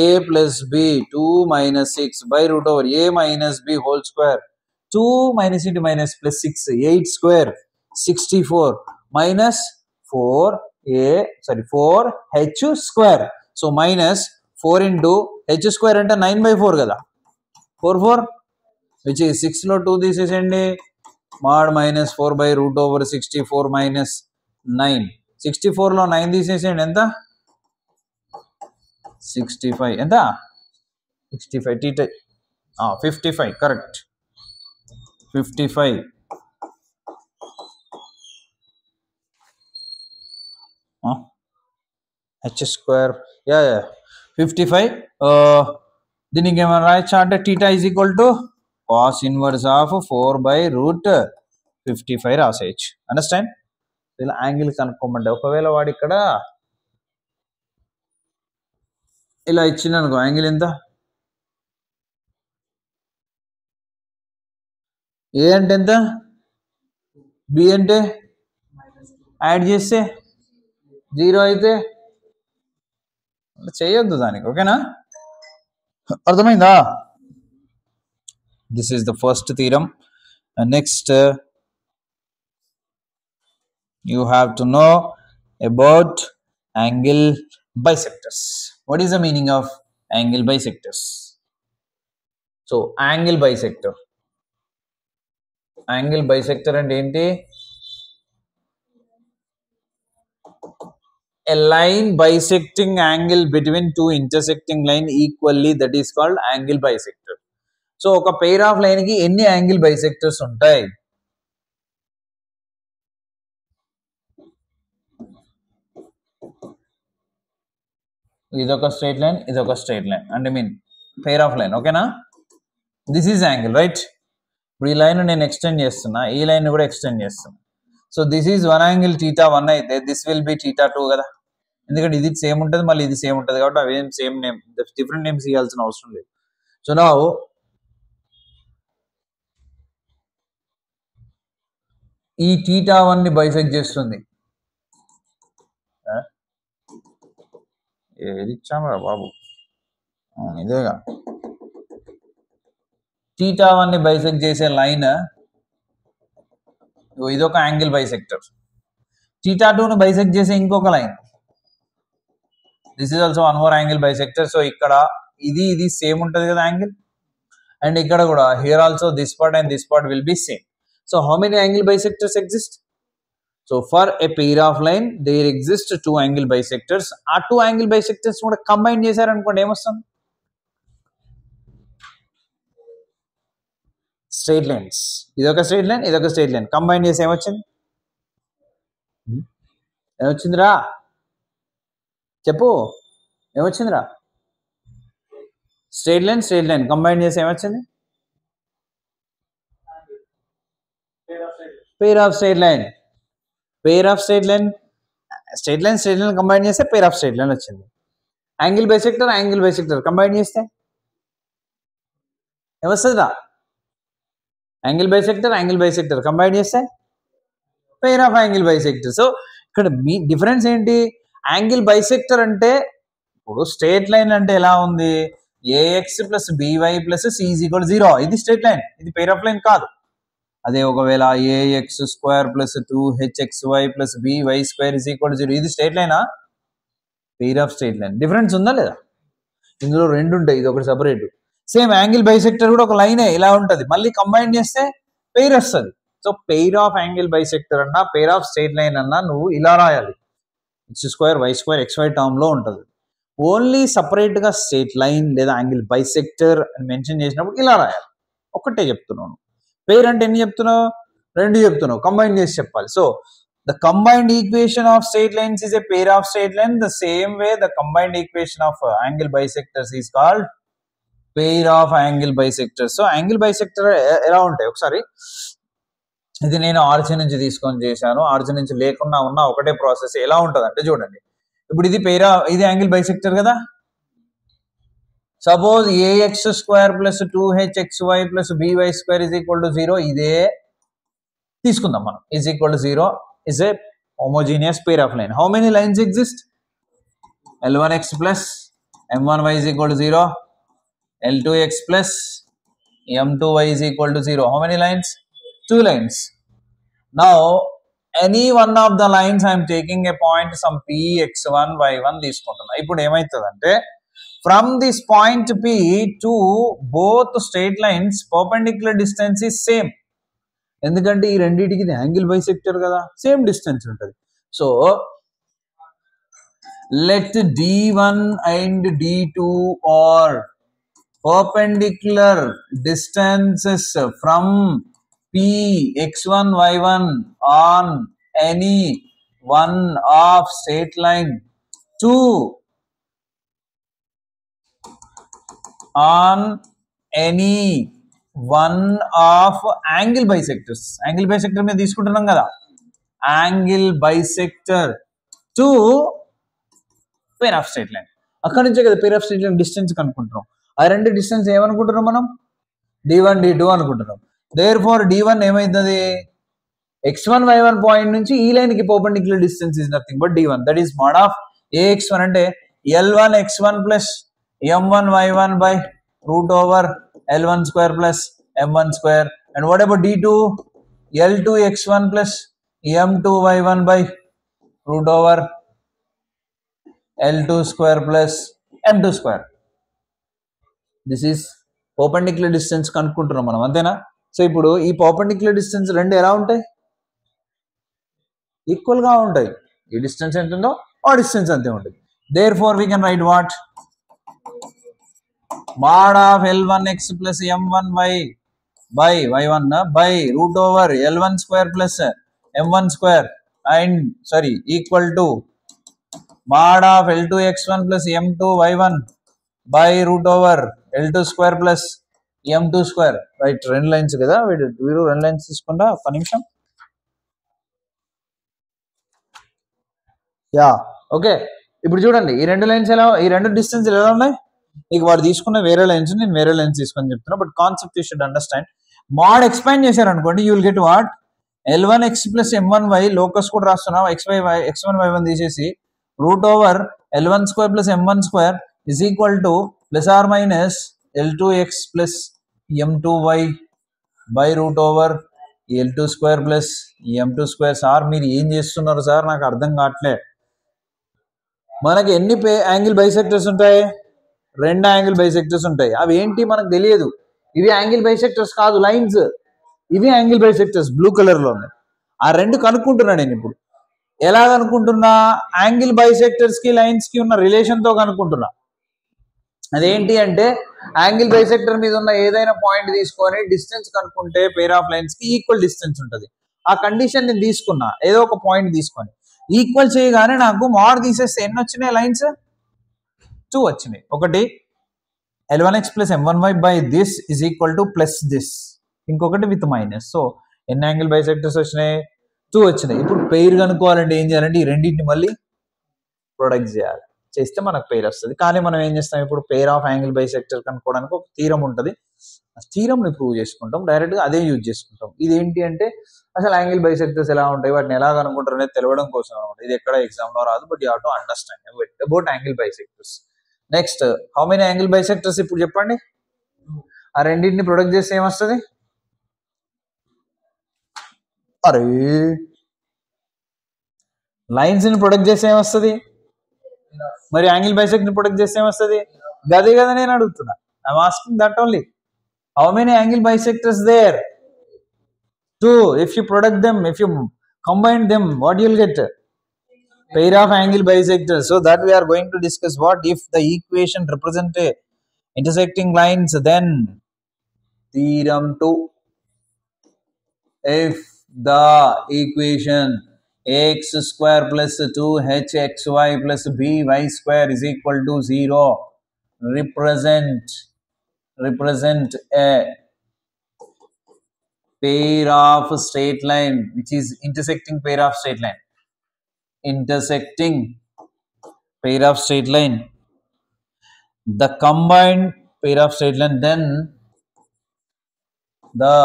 a plus b 2 minus 6 by root over a minus b whole square. 2 minus into minus plus 6, 8 square 64 minus 4h square. So minus 4 into h square అంటే 9 by 4 కదా, 4 which is 6 లో 2 తీసేసండి, mod minus 4 by root over 64 minus 9. 64 లో 9 తీసేసేయండి, ఎంత? 65. ఎంత? 65. theta 55. Correct, 55. h square 55. దీనికి ఏమైనా రాయొచ్చా అంటే theta is equal to cos inverse of 4 by root 55 రాసేయచ్చు. Understand? ఇలా యాంగిల్ కనుక్కోమంటే ఒకవేళ వాడు ఇక్కడ ఇలా ఇచ్చింది అనుకో, యాంగిల్ ఎంత? ఏ అంటే ఎంత, బి అంటే యాడ్ చేస్తే 0 అయితే చేయొద్దు దానికి. ఓకేనా? అర్థమైందా? This is the first theorem. Next you have to know about angle bisectors. What is the meaning of angle bisectors? So angle bisector అంటే ఏంటి? A line bisecting angle between two intersecting line equally, that is called angle bisector. So ఒక pair of line కి ఎన్ని angle bisectors ఉంటాయి? ఇదొక straight line, ఇదొక straight line అంటే mean pair of line. ఓకేనా? This is angle, right? ఇప్పుడు ఈ లైన్ నేను ఎక్స్టెండ్ చేస్తున్నా, ఈ లైన్ కూడా ఎక్స్టెండ్ చేస్తున్నా. So this is one angle θ1 అయితే దిస్ విల్ బి θ2 కదా, ఎందుకంటే ఇది సేమ్ ఉంటుంది మళ్ళీ ఇది సేమ్ ఉంటుంది కాబట్టి అవేం సేమ్ నేమ్, డిఫరెంట్ నేమ్స్ ఇవ్వాల్సిన అవసరం లేదు. సో నా ఈ θ1 ని బైసెక్ట్ చేస్తుంది. ఏది ఇచ్చామరా బాబు, ఇదేగా θ1 ని బైసెక్ట్ చేసే లైన్, ఇదొక యాంగిల్ బైసెక్టర్. θ2 ని బైసెక్ట్ చేసే ఇంకొక line, this is also one more angle bisector. So ఇక్కడ ఇది సేమ్ ఉంటుంది కదా యాంగిల్, అండ్ ఇక్కడ కూడా here also this part and this part will be same. So how many angle bisectors exist? So for a pair of line there exist 2 angle bisectors. ఆ 2 angle bisectors కూడా combine చేశారనుకోండి ఏమొస్తుంది? Straight lines. ఇదొక straight line, ఇదొక straight line combine చేసి ఏమొచ్చింది? ఏమొచ్చిందిరా చెప్పు, ఏమొచ్చిందిరా? Straight line, straight line combine చేసి ఏమొచ్చింది? Pair of straight line. Pair of straight line, straight line straight line combine చేస్తే పెయిర్ ఆఫ్ స్ట్రైట్ లైన్ వచ్చింది. Angle bisector angle bisector combine చేస్తే ఏమొస్తుందిరా? Angle bisector angle bisector combine చేస్తే pair of angle bisector. So ఇక్కడ మీ difference ఏంటి? Angle bisector అంటే ఇప్పుడు స్ట్రైట్ లైన్ అంటే ఎలా ఉంది? A x plus b y plus c is equal 0, ఇది స్ట్రైట్ లైన్, ఇది పెయిర్ ఆఫ్ లైన్ కాదు. అదే ఒకవేళ a x square plus 2hxy plus b y square is equal 0, ఇది స్ట్రైట్ లైనా? Pair of straight line. Difference ఉందా లేదా? ఇందులో రెండు ఉంటాయి, ఇది ఒకటి సపరేట్. సేమ్ యాంగిల్ బైసెక్టర్ కూడా ఒక లైనే ఇలా ఉంటుంది, మళ్ళీ కంబైన్ చేస్తే పెయిర్ వస్తుంది. So pair of angle bisector అన్నా పెయిర్ ఆఫ్ స్ట్రైట్ లైన్ అన్నా నువ్వు ఇలా రాయాలి, x2 y2 xy టర్మ్ లో ఉంటుంది. ఓన్లీ సపరేట్ గా స్ట్రైట్ లైన్ లేదా యాంగిల్ బైసెక్టర్ అని మెన్షన్ చేసినప్పుడు ఇలా రాయాలి. ఒకటే చెప్తున్నాను. పెయిర్ అంటే ఎన్ని చెప్తున్నావు? రెండు చెప్తున్నావు, కంబైన్ చేసి చెప్పాలి. So the combined equation of straight lines is a pair of straight lines. The same way the combined equation of angle bisectors is called pair of angle bisectors. So angle bisector ఎలా ఉంటాయి ఒకసారి, ఇది నేను ఆర్జిన్ నుంచి తీసుకొని చేశాను, ఆర్జిన్ నుంచి లేకుండా ఉన్న ఒకటే ప్రాసెస్. ఎలా ఉంటుంది అంటే చూడండి, ఇప్పుడు ఇది ఇది యాంగిల్ బైసెక్టర్ కదా. Suppose a x square plus 2hxy plus b y square is equal to 0, ఇదే తీసుకుందాం మనం. Is equal to 0 is a homogeneous pair of line. How many lines exist? L1x plus M1y is equal to 0, L2x plus M2y is equal to 0. How many lines? 2 lines. Now any one of the lines I am taking a point some p x1 y1 తీసుకుంటున్నా. ఇప్పుడు ఏమైతుందంటే from this point P to both straight lines perpendicular distance is same. ఎందుకంటే ఈ రెండింటికి angle bisector కదా, same distance ఉంటుంది. So let d1 and d2 are perpendicular distances from p x1 y1 on any one of straight line to on any one of angle bisectors. Angle bisector మీద తీసుకుంటున్నాం కదా, angle bisector to pair of straight line. అక్కడి నుంచే కదా pair of straight line distance కనుక్కుంటున్నాం. ఆ రెండు distance ఏమనుకుంటున్నాం మనం? d1 d2 అనుకుంటున్నాం. దేర్ ఫార్ d1 ఏమైతుంది? x1 y1 పాయింట్ నుంచి ఈ లైన్ కి perpendicular distance is nothing but d1, that is mode of ax1 అంటే l1 x1 plus m1 y1 by root over L1 square plus M1 square. And what about D2? L2 x1 plus M2 y1 by root over L2 square plus M2 square. This is perpendicular distance కనుక్కుంటున్నాం మనం, అంతేనా? So ఇప్పుడు ఈ perpendicular distance రెండు ఎలా ఉంటాయి? Equal గా ఉంటాయి. ఈ డిస్టెన్స్ ఎంత ఉందో ఆ డిస్టెన్స్ అంతే ఉంటుంది. Therefore we can write what? mod of L1x plus M1y by y1 by root over L1 square plus M1 square and equal to mod of L2x1 plus M2y1 by root over L2 square plus M2 square. Right, రెండు lines కదా, వీడు రెండు lines తీసుకుంటా ఒక్క నిమిషం. Yeah okay, ఇప్పుడు చూడండి ఈ రెండు లైన్స్ ఎలా, ఈ రెండు డిస్టెన్స్ ఎలా ఉన్నాయి. ఇక వాడు తీసుకున్న వేరే లైన్స్, నేను వేరే లైన్స్ తీసుకొని చెప్తున్నా, but concept you should understand. Mod expand చేశారు అనుకోండి, you will get what, L1x plus M1y, locus కూడా రాస్తున్నాం, x1y1 తీసేసి root over L1 square plus M1 square is equal to plus or minus L2x plus M2y by root over L2 square plus M2 square. Sir మీరు ఏం చేస్తున్నారు sir, నాకు అర్థం కావట్లే. మనకి ఎన్ని యాంగిల్ బైసెక్టర్స్ ఉంటాయి, రెండు యాంగిల్ బైసెక్టర్స్ ఉంటాయి. అవి ఏంటి మనకు తెలియదు. ఇవి యాంగిల్ బైసెక్టర్స్ కాదు, లైన్స్. ఇవి యాంగిల్ బైసెక్టర్స్, బ్లూ కలర్ లో ఉన్నాయి. ఆ రెండు కనుక్కుంటున్నా నేను ఇప్పుడు. ఎలా కనుక్కుంటున్నా, యాంగిల్ బైసెక్టర్స్ కి లైన్స్ కి ఉన్న రిలేషన్ తో కనుక్కుంటున్నా. అదేంటి అంటే, యాంగిల్ బైసెక్టర్ మీద ఉన్న ఏదైనా పాయింట్ తీసుకొని డిస్టెన్స్ కనుక్కుంటే పేర్ ఆఫ్ లైన్స్ కి ఈక్వల్ డిస్టెన్స్ ఉంటుంది. ఆ కండిషన్ నేను తీసుకున్నా, ఏదో ఒక పాయింట్ తీసుకొని ఈక్వల్ చేయగానే నాకు మాడ్ తీసేస్తే ఎన్ని వచ్చినాయి లైన్స్, 2 వచ్చినాయి. ఒకటి L1x plus M1y by this is equal to plus this, ఇంకొకటి విత్ మైనస్. సో ఎన్ని యాంగిల్ బైసెక్టర్స్ వచ్చినాయి, 2 వచ్చినాయి. ఇప్పుడు పెయిర్ కనుక్కోవాలంటే ఏం చేయాలంటే, ఈ రెండింటిని మళ్ళీ ప్రొడక్ట్ చేయాలి, చేస్తే మనకు పెయిర్ వస్తుంది. కానీ మనం ఏం చేస్తాం, ఇప్పుడు పెయిర్ ఆఫ్ యాంగిల్ బైసెక్టర్ కనుక్కోవడానికి ఒక థీరం ఉంటుంది. ఆ థీరంని ప్రూవ్ చేసుకుంటాం, డైరెక్ట్గా అదే యూజ్ చేసుకుంటాం. ఇది ఏంటి అంటే, అసలు యాంగిల్ బైసెక్టర్స్ ఎలా ఉంటాయి, వాటిని ఎలా కనుక్కుంటారు అనేది తెలవడం కోసం అనమాట. ఇది ఎక్కడ ఎగ్జామ్ లో రాదు, but you have to understand about angle bisectors. Next, how many angle bisectors ఇప్పుడు చెప్పండి. ఆ రెండింటిని ప్రొడక్ట్ చేస్తే ఏమొస్తుంది, అరే లైన్స్ ని ప్రొడక్ట్ చేస్తే ఏమొస్తుంది, మరి యాంగిల్ బైసెక్టర్ ని ప్రొడక్ట్ చేస్తే ఏమొస్తుంది, గదే కదా నేను అడుగుతున్నా. I'm asking that only. How many angle bisectors there, 2. If you product them, if you combine them, what you will get, pair of angle bisectors. So that we are going to discuss. What if the equation represent a intersecting lines, then theorem 2. If the equation x square plus 2hxy plus by square is equal to 0, represent a pair of straight line which is intersecting pair of straight line, the combined pair of straight line, then the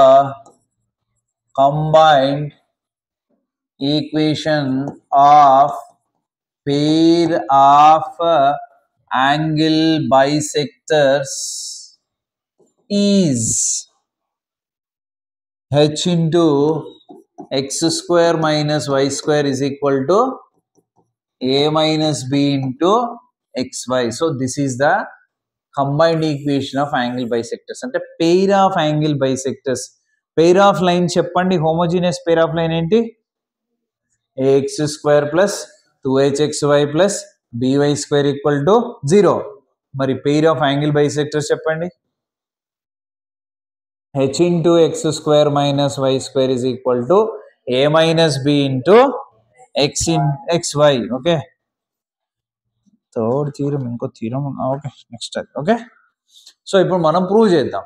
combined equation of pair of angle bisectors is h into x square minus y square is equal to a minus b into xy. So this is the combined equation of angle bisectors. అంటే pair of angle bisectors. pair of line చెప్పండి, homogeneous pair of line ఏంటి, ax square plus 2hxy plus by square equal to 0. మరి pair of angle bisectors చెప్పండి, h into x square minus y square is equal to a minus b into x in xy. Okay, third theorem, ఇంకో theorem. Okay, next అది. Okay, so ఇప్పుడు మనం prove చేద్దాం.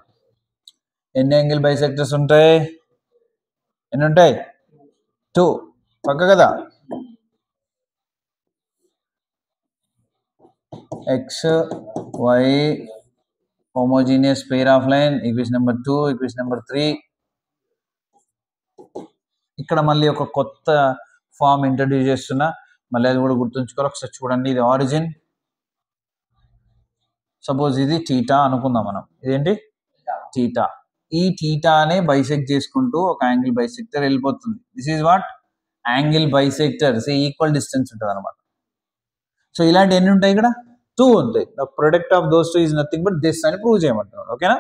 ఎన్ని angle bisectors ఉంటాయి, ఎన్ని ఉంటాయి, 2. పక్క కదా, x y homogeneous pair of line, equation number 2, equation number 3. ఇక్కడ మళ్ళీ ఒక కొత్త ఫామ్ ఇంట్రడ్యూస్ చేస్తున్నా, మళ్ళీ అది కూడా గుర్తుంచుకోవాలి. ఒకసారి చూడండి, ఇది ఆరిజిన్, సపోజ్ ఇది థీటా అనుకుందాం మనం. ఇదేంటి, థీటా. ఈ థీటానే బైసెక్ట్ చేసుకుంటూ ఒక యాంగిల్ బైసెక్టర్ వెళ్ళిపోతుంది. This is what, angle bisector. Equal distance ఉంటుంది అనమాట. సో ఇలాంటి ఎన్ని ఉంటాయి, ఇక్కడ 2 ఉంటాయి. The product of those 2 is nothing but this అని ప్రూవ్ చేయమంటున్నాడు. ఓకేనా,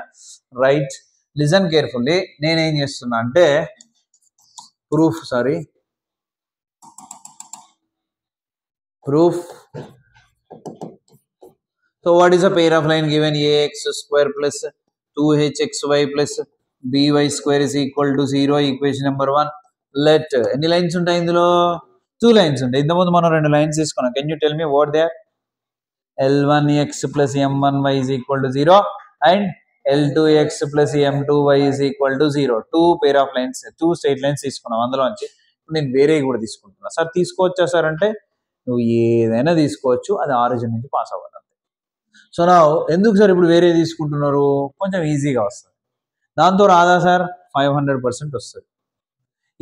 రైట్, లిజన్ కేర్ఫుల్లీ. నేనేం చేస్తున్నా అంటే proof. So what is a pair of line given ax square plus 2hxy plus by square is equal to 0, equation number 1. let ఎన్ని lines ఉంటాయి ఇందులో, 2 lines ఉంటాయి. ఇంతకుముందు మనం 2 లైన్స్ తీసుకున్నాం. Can you tell me what they are? L1x plus M1y is equal to 0 and L2x plus M2y is equal to 0. 2 pair of lines, 2 straight lines తీసుకున్నాం. అందులోంచి నేను వేరే కూడా తీసుకుంటున్నా. సార్ తీసుకోవచ్చా సార్ అంటే నువ్వు ఏదైనా తీసుకోవచ్చు, అది ఆరిజిన్ నుంచి పాస్ అవ్వాలి. సో నా ఎందుకు సార్ ఇప్పుడు వేరే తీసుకుంటున్నారు? కొంచెం ఈజీగా వస్తుంది. దాంతో రాదా సార్? 500% వస్తుంది.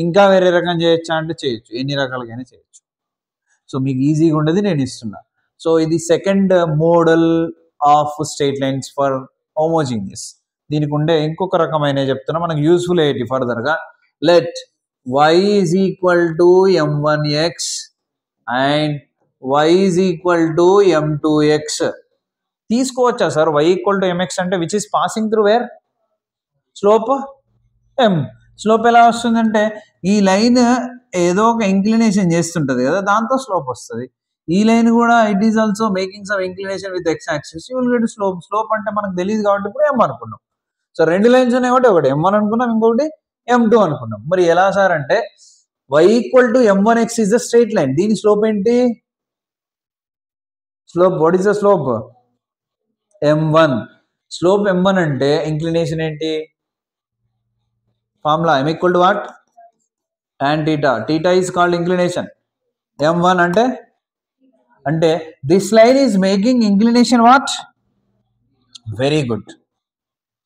ఇంకా వేరే రకం చేయొచ్చా అంటే చేయొచ్చు, ఎన్ని రకాలుగానే చేయొచ్చు. సో మీకు ఈజీగా ఉండేది నేను ఇస్తున్నా. సో ఇది second model of straight lines for homogeneous. దీనికి ఉండే ఇంకొక రకమైన చెప్తున్నా, మనకు యూస్ఫుల్ అయ్యేది ఫర్దర్గా. Let y is equal to m1x and y is equal to m2x. తీసుకోవచ్చా sir? y equal to mx అంటే which is passing through where? Slope m. Slope ఎలా వస్తుందంటే ఈ లైన్ ఏదో ఒక ఇంక్లినేషన్ చేస్తుంటది కదా, దాంతో స్లోప్ వస్తుంది. ఈ లైన్ కూడా it is also making some inclination with X axis, you will get slope. Slope అంటే మనకు తెలియదు కాబట్టి ఇప్పుడు m అనుకున్నాం. సో 2 లైన్స్ ఉన్నాయి కాబట్టి ఒకటి m1 అనుకున్నాం, ఇంకొకటి m2 అనుకున్నాం. మరి ఎలా సార్ అంటే y equal to m1x is a straight line. దీని స్లోప్ ఏంటి? Slope, what is the slope? m1. Slope m1 అంటే ఇంక్లినేషన్ ఏంటి? Formula m equal to what? tan theta. Theta is called inclination. m1 అంటే this line is making inclination what? Very good.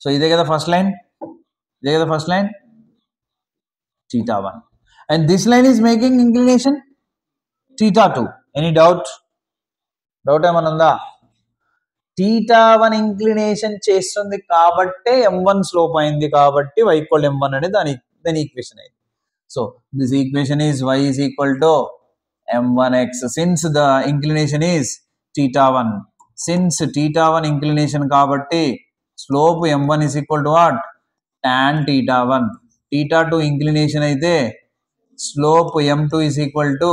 So ఇదే కదా first line, ఇదే కదా first line theta 1. And this line is making inclination theta 2. Any doubt? Doubt ఏమన్నా ఉందా? theta 1 inclination చేస్తుంది కాబట్టి m1 slope అయింది కాబట్టి y equal to m1 అనేది దాని ఈక్వేషన్ అయింది. So this equation is y is equal to m1x since the inclination is theta 1. Since theta 1 inclination కాబట్టి slope m1 is equal to what? Tan theta 1. theta 2 inclination అయితే slope m2 is equal to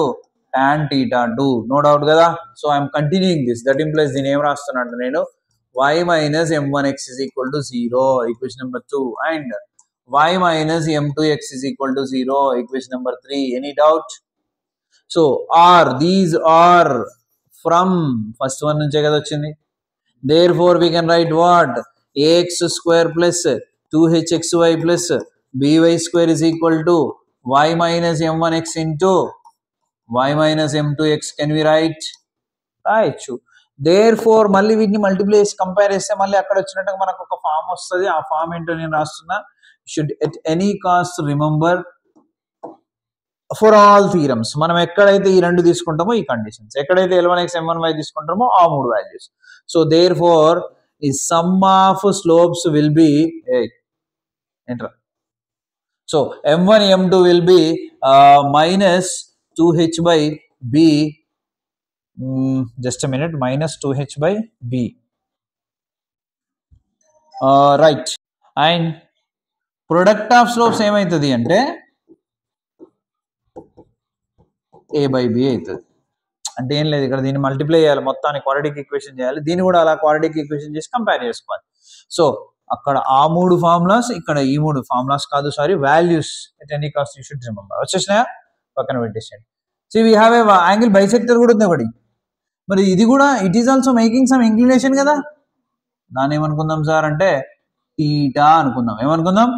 tan theta 2. No doubt కదా? So I am continuing this. That implies దీని ఏం రాస్తున్నాను నేను? y minus m1x is equal to 0, equation number 2, and y minus m2x is equal to 0, equation number 3. Any doubt? So these are from first one నుంచే కదా వచ్చింది. Therefore we can write what? ax square plus 2hxy plus by square is equal to y minus m1x into y minus m2x. Can we write? రాయొచ్చు. Therefore మళ్ళీ వీటిని multiply చేసి compare చేస్తే మళ్ళీ అక్కడ వచ్చినట్టుగా మనకు ఒక ఫామ్ వస్తుంది. ఆ ఫామ్ ఏంటో నేను రాస్తున్నా. Should at any cost remember for all theorems మనం ఎక్కడైతే ఈ 2 తీసుకుంటామో ఈ కండిషన్స్, ఎక్కడైతే L1x M1y తీసుకుంటామో ఆ 3 వాల్యూస్. సో దేర్ ఫోర్ ఈ sum of slopes will be ఏంట్రా? So M1 M2 will be minus 2h by b, just a minute, minus 2h by b, right. And product of slopes ఏమైతుంది అంటే a by b అవుతుంది. అంటే ఏం లేదు, ఇక్కడ దీన్ని మల్టిప్లై చేయాలి, మొత్తాన్ని క్వాడ్రాటిక్ ఈక్వేషన్ చేయాలి, దీన్ని కూడా అలా క్వాడ్రాటిక్ ఈక్వేషన్ చేసి కంపేర్ చేసుకోవాలి. సో అక్కడ ఆ 3 ఫార్ములాస్, ఇక్కడ ఈ 3 ఫార్ములాస్ కాదు, sorry, values at any cost you should remember. వచ్చేసినాయా? పక్కన పెట్టేసేయండి. So we have a angle bisector కూడా ఉంది ఒకటి. మరి ఇది కూడా it is also making some inclination కదా. దాన్ని ఏమనుకుందాం సార్ అంటే టీటా అనుకుందాం. ఏమనుకుందాం?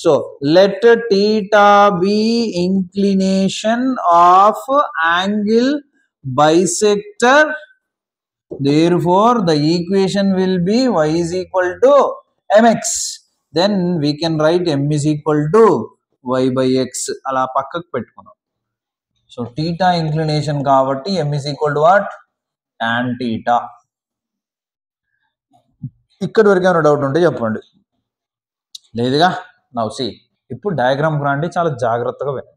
So let theta be inclination of angle bisector. Therefore the equation will be y is equal to mx. Then we can write m is equal to y by x. అలా పక్కకు పెట్టుకున్నాం. So theta inclination కాబట్టి m is equal to what? tan theta. ఇక్కడ వరకు ఏమైనా doubt ఉంటే చెప్పండి. లేదుగా? నౌ see, ఇప్పుడు డయాగ్రామ్ రండి, చాలా జాగ్రత్తగా వినండి.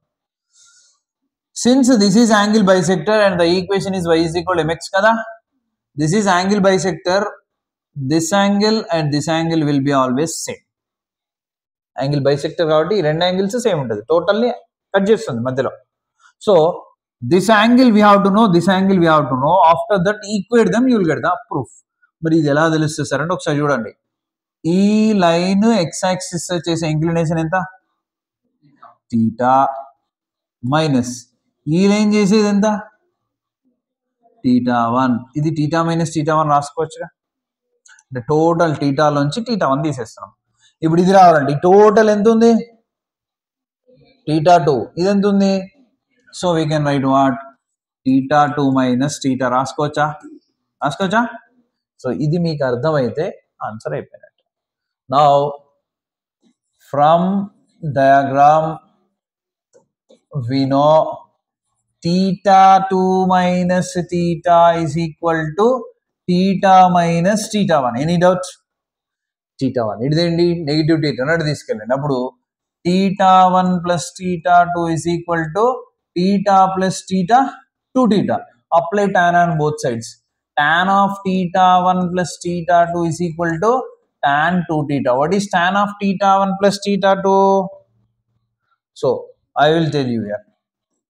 Since this is angle bisector and the equation is y is equal to mx kada, this is angle bisector, this angle and this angle will be always same. Angle bisector kabatti rendu angles same untadi, totally cut chestundi madhyalo. So this angle we have to know, this angle we have to know, after that equate them, you will get the proof. Mari idi ela telustadi ante okasari chudandi. Ee line x axis chese inclination enta? Theta minus ఈ line చేసేది ఎంత θ1 ఇది θ minus θ1 రాసుకోవచ్చుగా అంటే total θలోంచి θ1 తీసేస్తున్నాం ఇప్పుడు ఇది రావాలంటే ఈ total ఎంత ఉంది θ2 ఇది ఎంత ఉంది so we can write what θ2 minus θ రాసుకోవచ్చా సో ఇది మీకు అర్థమైతే ఆన్సర్ అయిపోయినట్టు now from diagram we know θ2 minus θ is equal to θ minus θ1. Any doubt? θ1 ఇదేంటి నెగిటివ్ θ అన్నట్టు తీసుకెళ్ళండి అప్పుడు θ1 plus θ2 is equal to θ plus θ 2θ. Apply tan on both sides. Tan of θ1 plus θ2 is equal to tan 2θ. What is tan of θ1 plus θ2? So I will tell you here.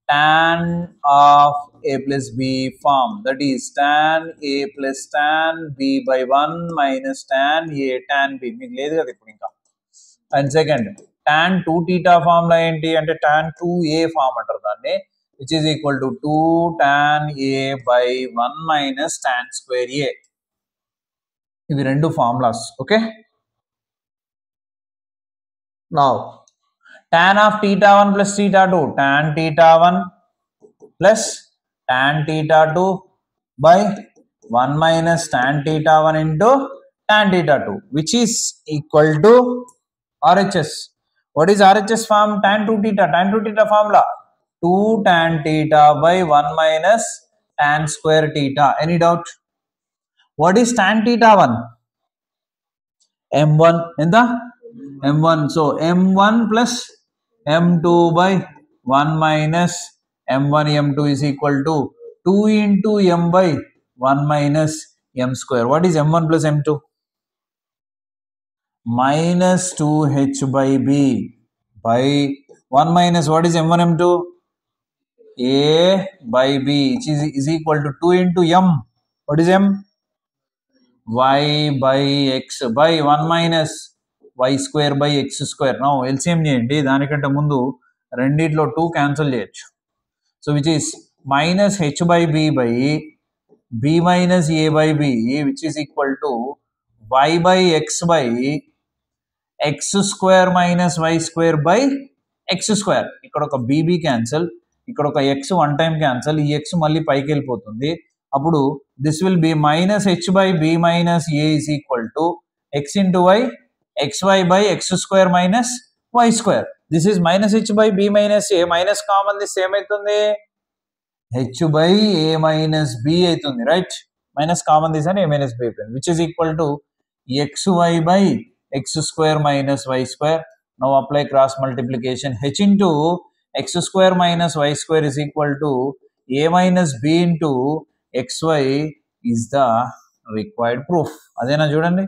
Tan of a plus b form, that is tan a plus tan b by 1 minus tan a tan b. మీకు లేదు కదా ఇప్పుడు ఇంకా. And second tan 2θ formula ఏంటి అంటే tan 2a form అంటారు దాన్ని, which is equal to 2 tan a by 1 minus tan square a. ఇవి రెండు formulas. Okay, now tan of θ1 plus θ2, tan θ1 plus tan θ2 by 1 minus tan θ1 into tan θ2, which is equal to RHS. What is RHS form? Tan 2θ. Tan 2θ formula 2 tan θ by 1 minus tan square θ. Any doubt? What is tan θ1? M1 ఎంత M1. So M1 plus M2 by 1 minus M1 M2 is equal to 2 into M by 1 minus M square. What is M1 plus M2? Minus 2H by B by 1 minus what is M1 M2? A by B, which is equal to 2 into M. What is M? Y by X by 1 minus y square by x square. Now LCM చేయండి, దానికంటే ముందు రెండిట్లో 2 cancel చేయొచ్చు. So which is minus h by b by b minus a by b, which is equal to y by x by x square minus y square by x square. ఇక్కడ ఒక bb cancel, ఇక్కడ ఒక x one time cancel, ఈ x మళ్ళీ పైకి వెళ్ళిపోతుంది. అప్పుడు this will be minus h by b minus a is equal to x into y xy by x square minus y square. This is minus h by b minus a, minus common this ఏమైతుంది h by a minus b అవుతుంది, right? Minus common this అని a minus b అయిపోయింది, which is equal to xy by x square minus y square. Now apply cross multiplication. H into x square minus y square is equal to a minus b into xy is the required proof. అదేనా చూడండి.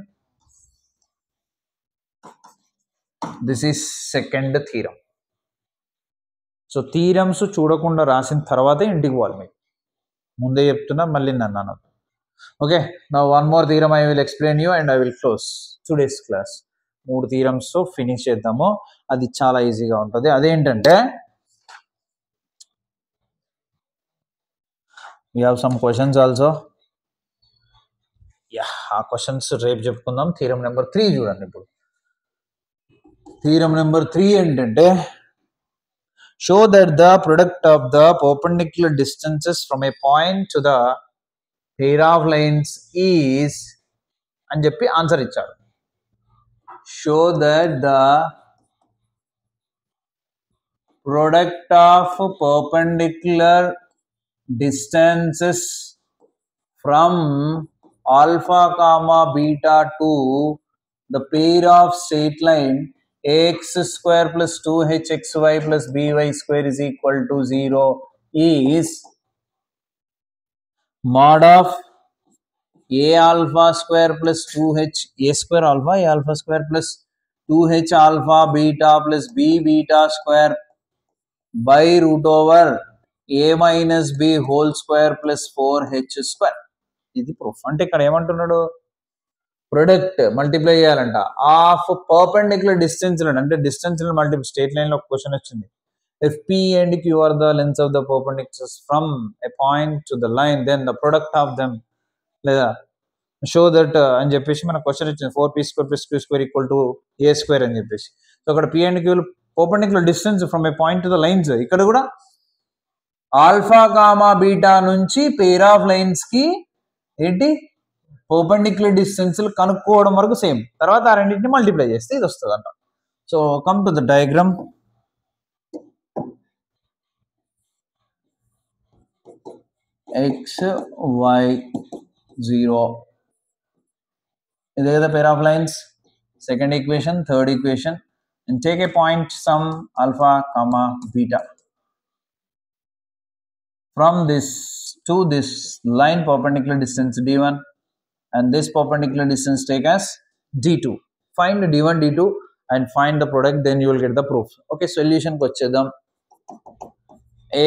This is second theorem. So theorems చూడకుండా రాసిన తర్వాతే ఇంటికి పోవాలి, మీకు ముందే చెప్తున్నా, మళ్ళీ నన్ను అనొద్దు. ఓకే, నా one more theorem I will explain you and I will close today's class. 3 theorems finish చేద్దాము, అది చాలా ఈజీగా ఉంటుంది. అదేంటంటే we have some questions also. ఆ క్వశ్చన్స్ రేపు చెప్పుకుందాం. థీరం నెంబర్ 3 చూడండి. ఇప్పుడు థీరం నెంబర్ 3 ఏంటంటే show that the product of the perpendicular distances from A point to the pair of lines is అని చెప్పి ఆన్సర్ ఇచ్చాడు. Show that the product of perpendicular distances from alpha comma beta to the pair of straight line ax square plus 2hxy plus by square is equal to 0 is mod of a alpha square plus 2h a square alpha a alpha square plus 2h alpha beta plus b beta square by root over a minus b whole square plus 4h square. ఇది proof. అంటే ఇక్కడ ఏమంటున్నాడు, product multiply చేయాలంట of perpendicular distance, అంటే distance multiply. Straight line లో question వచ్చింది, If P and Q are the lengths of the perpendiculars from a point to the line, then the product of them, లేదా show that అని చెప్పేసి మన question ఇచ్చింది 4p² + q² = a² అని చెప్పేసి. So అక్కడ P and Q perpendicular distance from A point to the lines. ఇక్కడ కూడా ఆల్ఫా కామా బీటా నుంచి పేర్ ఆఫ్ లైన్స్ కి ఏంటి పర్పెండిక్యులర్ డిస్టెన్స్ కనుక్కోవడం వరకు సేమ్, తర్వాత ఆ రెండింటిని మల్టిప్లై చేస్తే ఇది వస్తుంది అంట. So come to the diagram. x y 0 ఇదే కదా pair of lines. Second equation, third equation, and take a point some alpha comma beta from this to this line perpendicular distance d1 and this perpendicular distance take as d2. Find d1 d2 and find the product, then you will get the proof. Okay, solution ko vachedam.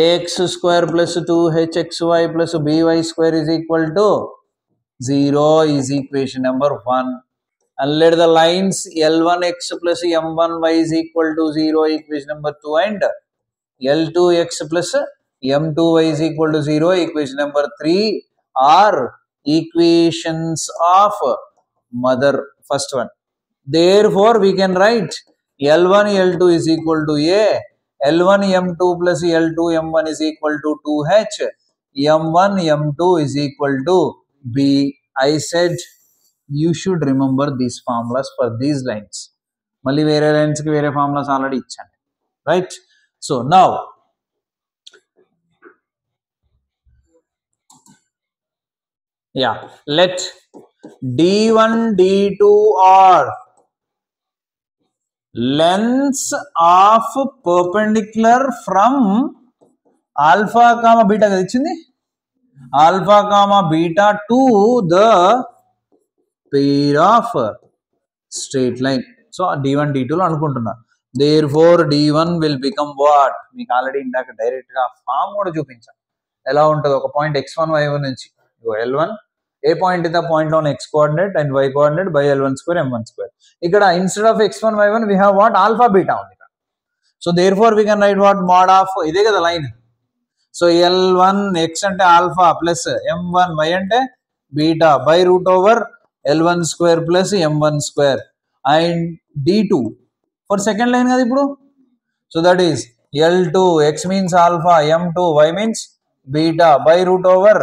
ax² + 2hxy + by² is equal to 0 is equation number 1. And let the lines L1x + M1y is equal to 0 equation number 2 and L2x + M2y is equal to 0 equation number 3 are equations of mother first one. Therefore we can write L1 L2 is equal to A, L1 M2 + L2 M1 is equal to 2h, M1 M2 is equal to B. I said you should remember these formulas for these lines. Malli vere lines ki vere formulas already ichchanu, right? So now let d1 d2 are lengths of perpendicular from alpha comma beta kada ichindi, alpha comma beta to the pair of straight line. So d1 d2 లో అనుకుంటున్నా. Therefore d1 will become what? మీకు already ఇందాక direct గా form కూడా చూపించాను ఎలా ఉంటుంది. ఒక పాయింట్ x1 y1 నుంచి L1 ఏ పాయింట్ అయితే ఆ పాయింట్ లో x coordinate and y coordinate by L1² M1². ఇక్కడ instead of x1 y1 we have what? Alpha beta ఉంది ఇక్కడ. So therefore we can write what? mod of ఇదే కదా line. So L1 x అంటే alpha plus M1 y అంటే beta by √over L1² + M1² and d2 for second line కదా ఇప్పుడు. So that is L2 x means alpha, M2 y means beta by √over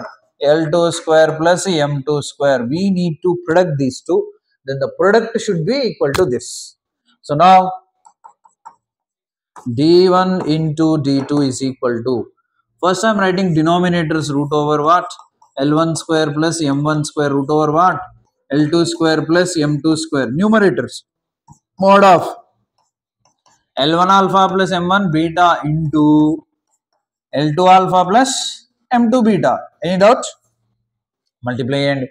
L2² + M2². We need to product these two, then the product should be equal to this. So now d1 into d2 is equal to, first I am writing denominators √over what? L1² + M1² √over what? L2² + M2². Numerators mod of L1 alpha + M1 beta into L2 alpha + M2 beta. Any doubt? Multiply and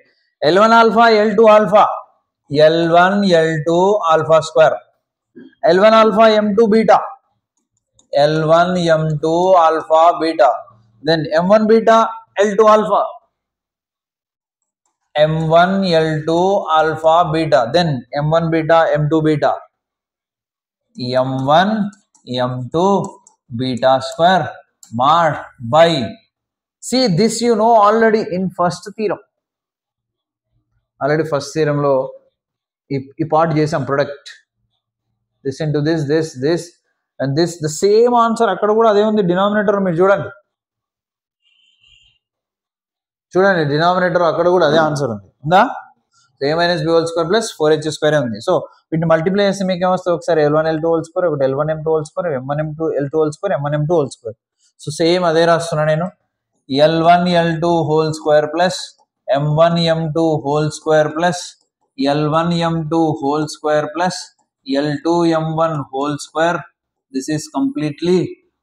L1 alpha L2 alpha, L1 L2 alpha square, L1 alpha M2 beta, L1 M2 alpha beta, then M1 beta L2 alpha, M1 L2 alpha beta, then M1 beta M2 beta, M1 M2 beta square mod by, see this you know already in first theorem. Already first theorem లో ఈ part చేసాం product, this into this and this, the same answer అక్కడ కూడా అదే ఉంది denominator. మీరు చూడండి denominator అక్కడ కూడా అదే ఆన్సర్ ఉంది, ఉందా? a - b² + 4h² ఉంది. సో వీటిని మల్టిప్లై చేస్తే మీకు ఏమొస్తుంది? ఒకసారి L1 L2² ఒకటి L1 M2², M1 L2² M1 M2². So same అదే రాస్తున్నా నేను, L1 L2² + M1 M2² + L1 M2² + L2 M1². This is completely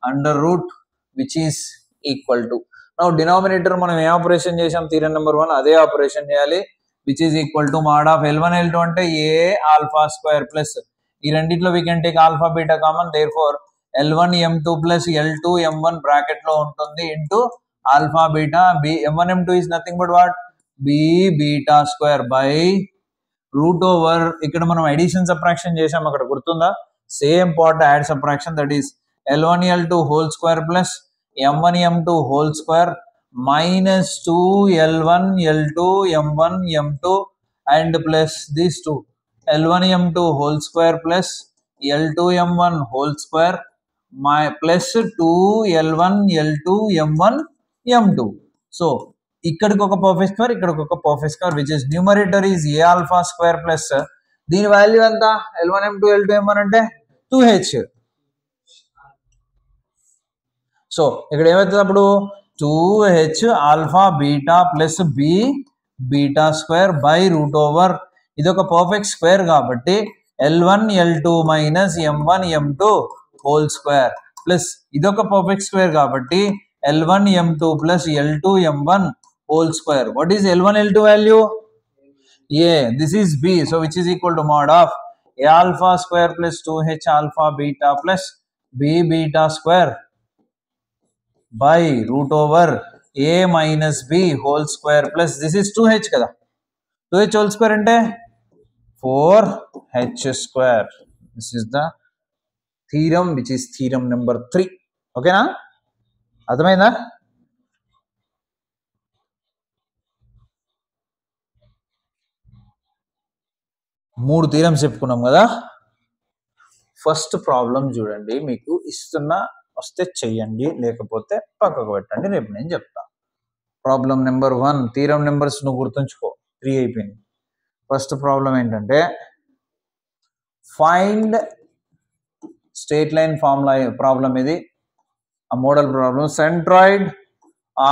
under root which is equal to. Now denominator మనం ఏ ఆపరేషన్ చేసాం థీరం నెంబర్ 1 అదే operation చేయాలి, which is equal to mod of L1 L2 అంటే a alpha square plus ఈ రెండిట్లో we can take alpha beta common, therefore L1 M2 + L2 M1 bracket లో ఉంటుంది into alpha beta b. M1 M2 is nothing but what? b beta square by √over, ఇక్కడ మనం addition subtraction చేసాం అక్కడ గుర్తుందా? Same part add subtraction, that is L1 L2 whole square plus M1 M2 whole square minus 2 L1 L2 M1 M2 and plus these two L1 M2 whole square plus L2 M1 whole square plus 2 L1 L2 M1 M2. So ఇక్కడికి ఒక perfect square, ఇక్కడికి ఒక perfect square, which is numerator is a alpha square plus దీని value ఎంత L1 M2 L2 M1 అంటే 2h. So ఇక్కడ ఏమవుతుంది అప్పుడు 2h alpha beta plus B beta square by root over ఇది ఒక పర్ఫెక్ట్ స్క్వేర్ కాబట్టి L1 L2 minus M1 M2 whole square plus ఇదొక పర్ఫెక్ట్ స్క్వేర్ కాబట్టి L1 M2 plus L2 M1 whole square. What is L1 L2 value? A. This is B. So which is equal to mod of A alpha square plus 2h alpha beta plus B beta square by root over A minus B whole square plus this is 2h kada. 2h whole square ante 4h square. This is the theorem which is theorem number 3. Okay na? అర్థమైందా? మూడు theorems చెప్పుకున్నాం కదా. First problem చూడండి, మీకు ఇస్తున్నా వస్తే చెయ్యండి, లేకపోతే పక్కకు పెట్టండి, రేపు నేను చెప్తా. ప్రాబ్లం నెంబర్ 1, థీరం నెంబర్స్ నువ్వు గుర్తుంచుకో, 3 అయిపోయింది. ఫస్ట్ ప్రాబ్లం ఏంటంటే find straight line formula problem. ఇది ఆ model problem. Centroid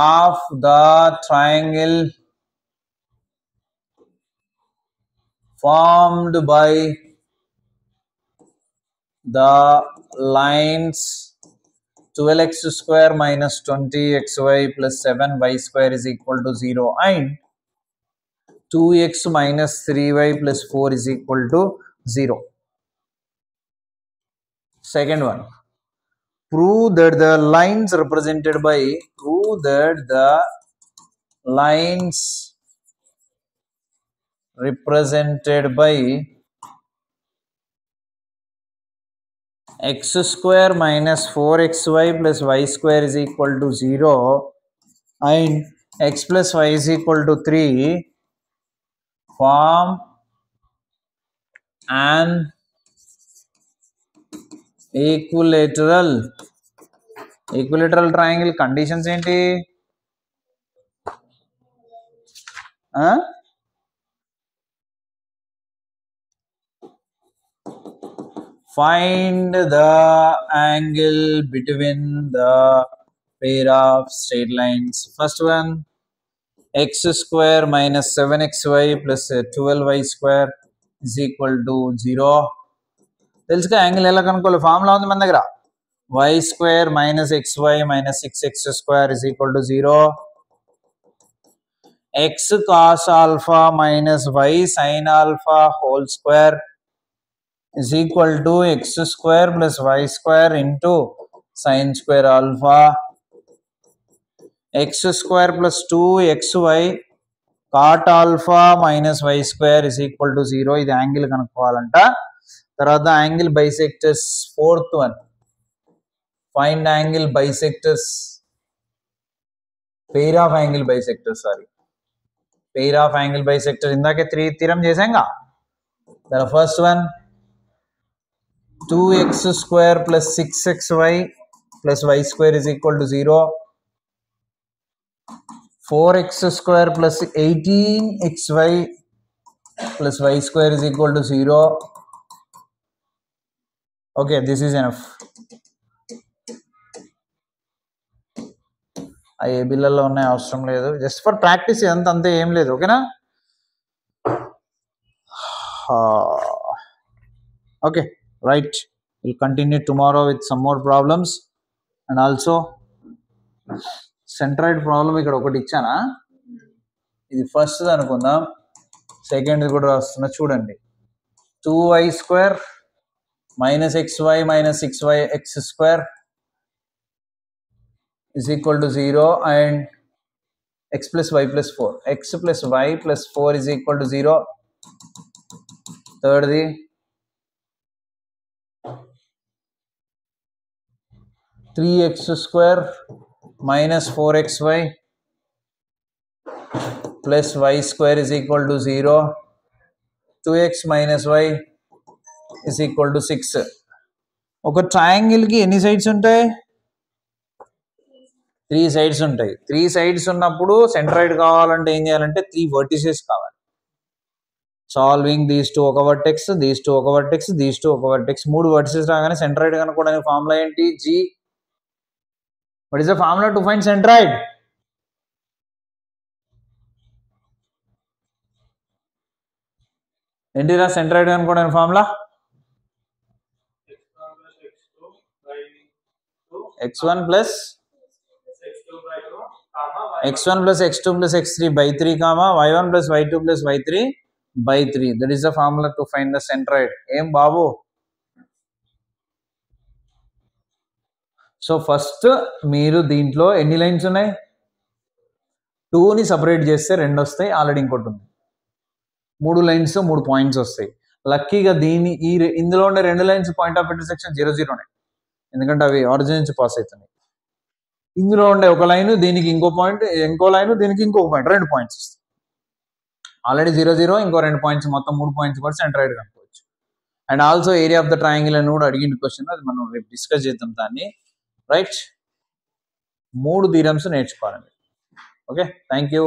of the triangle formed by the lines 12x square minus 20xy plus 7y square is equal to 0 and 2x minus 3y plus 4 is equal to 0. Second one, prove that the lines represented by x square minus 4xy plus y square is equal to 0 and x plus y is equal to 3 form an equilateral triangle. Conditions ఏంటి? Find the angle between the pair of straight lines. First one, x square minus 7xy plus 12y square is equal to 0. తెలుసుగా angle ఎలా కనుక్కోవాలి? Formula ఉంది మన దగ్గర. y square minus xy minus 6x square is equal to 0. x cos alpha minus y sin alpha whole square is equal to x square plus y square into sin square alpha. x square plus 2xy cot alpha minus y square is equal to 0. ఇది angle కనుక్కోవాలంట. తర్వాత angle bisectors. Fourth one, find angle bisectors, pair of angle bisectors. Pair of angle bisector ఇందాకే 3 theorem చేసాంగా. The first one 2x square plus 6xy plus y square is equal to 0. 4x square plus 18xy plus y square is equal to 0. Okay, this is enough. ఏ బిల్లలో ఉన్నాయి, అవసరం లేదు, just for practice. ఇదంతా అంతే, ఏం లేదు. ఓకేనా? Okay, right. We'll continue tomorrow with some more problems and also centroid problem ఇక్కడ ఒకటి ఇచ్చానా, ఇది ఫస్ట్ అనుకుందాం. సెకండ్ కూడా రాస్తున్నా చూడండి. 2y square minus xy minus 6y x square is equal to 0 and x plus y plus 4. x plus y plus 4 is equal to 0. Thirdly, 3x² minus 4xy plus y² is equal to 0. 2x minus y is equal to 6. ఒక ట్రయాంగిల్కి ఎన్ని sides ఉంటాయి? 3 sides ఉంటాయి. 3 sides ఉన్నప్పుడు centroid కావాలంటే ఏం చేయాలంటే 3 vertices కావాలి. Solving these to ఒక వర్టెక్స్, దీస్ టు ఒక వర్టెక్స్, దీస్ టు ఒక వర్టెక్స్, 3 వర్టిసెస్ రాగానే సెంట్రాయిడ్ కనుక్కోవడానికి ఫార్ములా ఏంటి? G. What is the formula to find centroid? ఏంటిరా సెంట్రాయిడ్ కనుక్కోవడానికి formula? x1 plus x2 plus x3 by 3 comma y1 plus y2 plus y3 by 3. That is the formula to find the centroid. Em babu? So first మీరు దీంట్లో ఎన్ని lines ఉన్నాయి? 2ని separate చేస్తే 2 వస్తాయి, already ఇంకోటి ఉంది. 3 లైన్స్ 3 పాయింట్స్ వస్తాయి. లక్కీగా ఇందులో ఉండే 2 లైన్స్ పాయింట్ ఆఫ్ ఇంటర్సెక్షన్ 0 0నే, ఎందుకంటే అవి ఆరిజిన్ నుంచి పాస్ అవుతున్నాయి. ఇందులో ఉండే ఒక లైన్ దీనికి ఇంకో పాయింట్, ఇంకో లైన్ దీనికి ఇంకొక పాయింట్, 2 పాయింట్స్ వస్తాయి. ఆల్రెడీ 0 0, ఇంకో 2 పాయింట్స్, మొత్తం 3 పాయింట్స్ కూడా సెంట్రాయిడ్ కనుక్కోవచ్చు. And also area of the triangle అని కూడా అడిగిన క్వశ్చన్, అది మనం రేపు డిస్కస్ చేద్దాం దాన్ని. రైట్, 3 థీరమ్స్ నేర్చుకోవాలండి. Okay, thank you.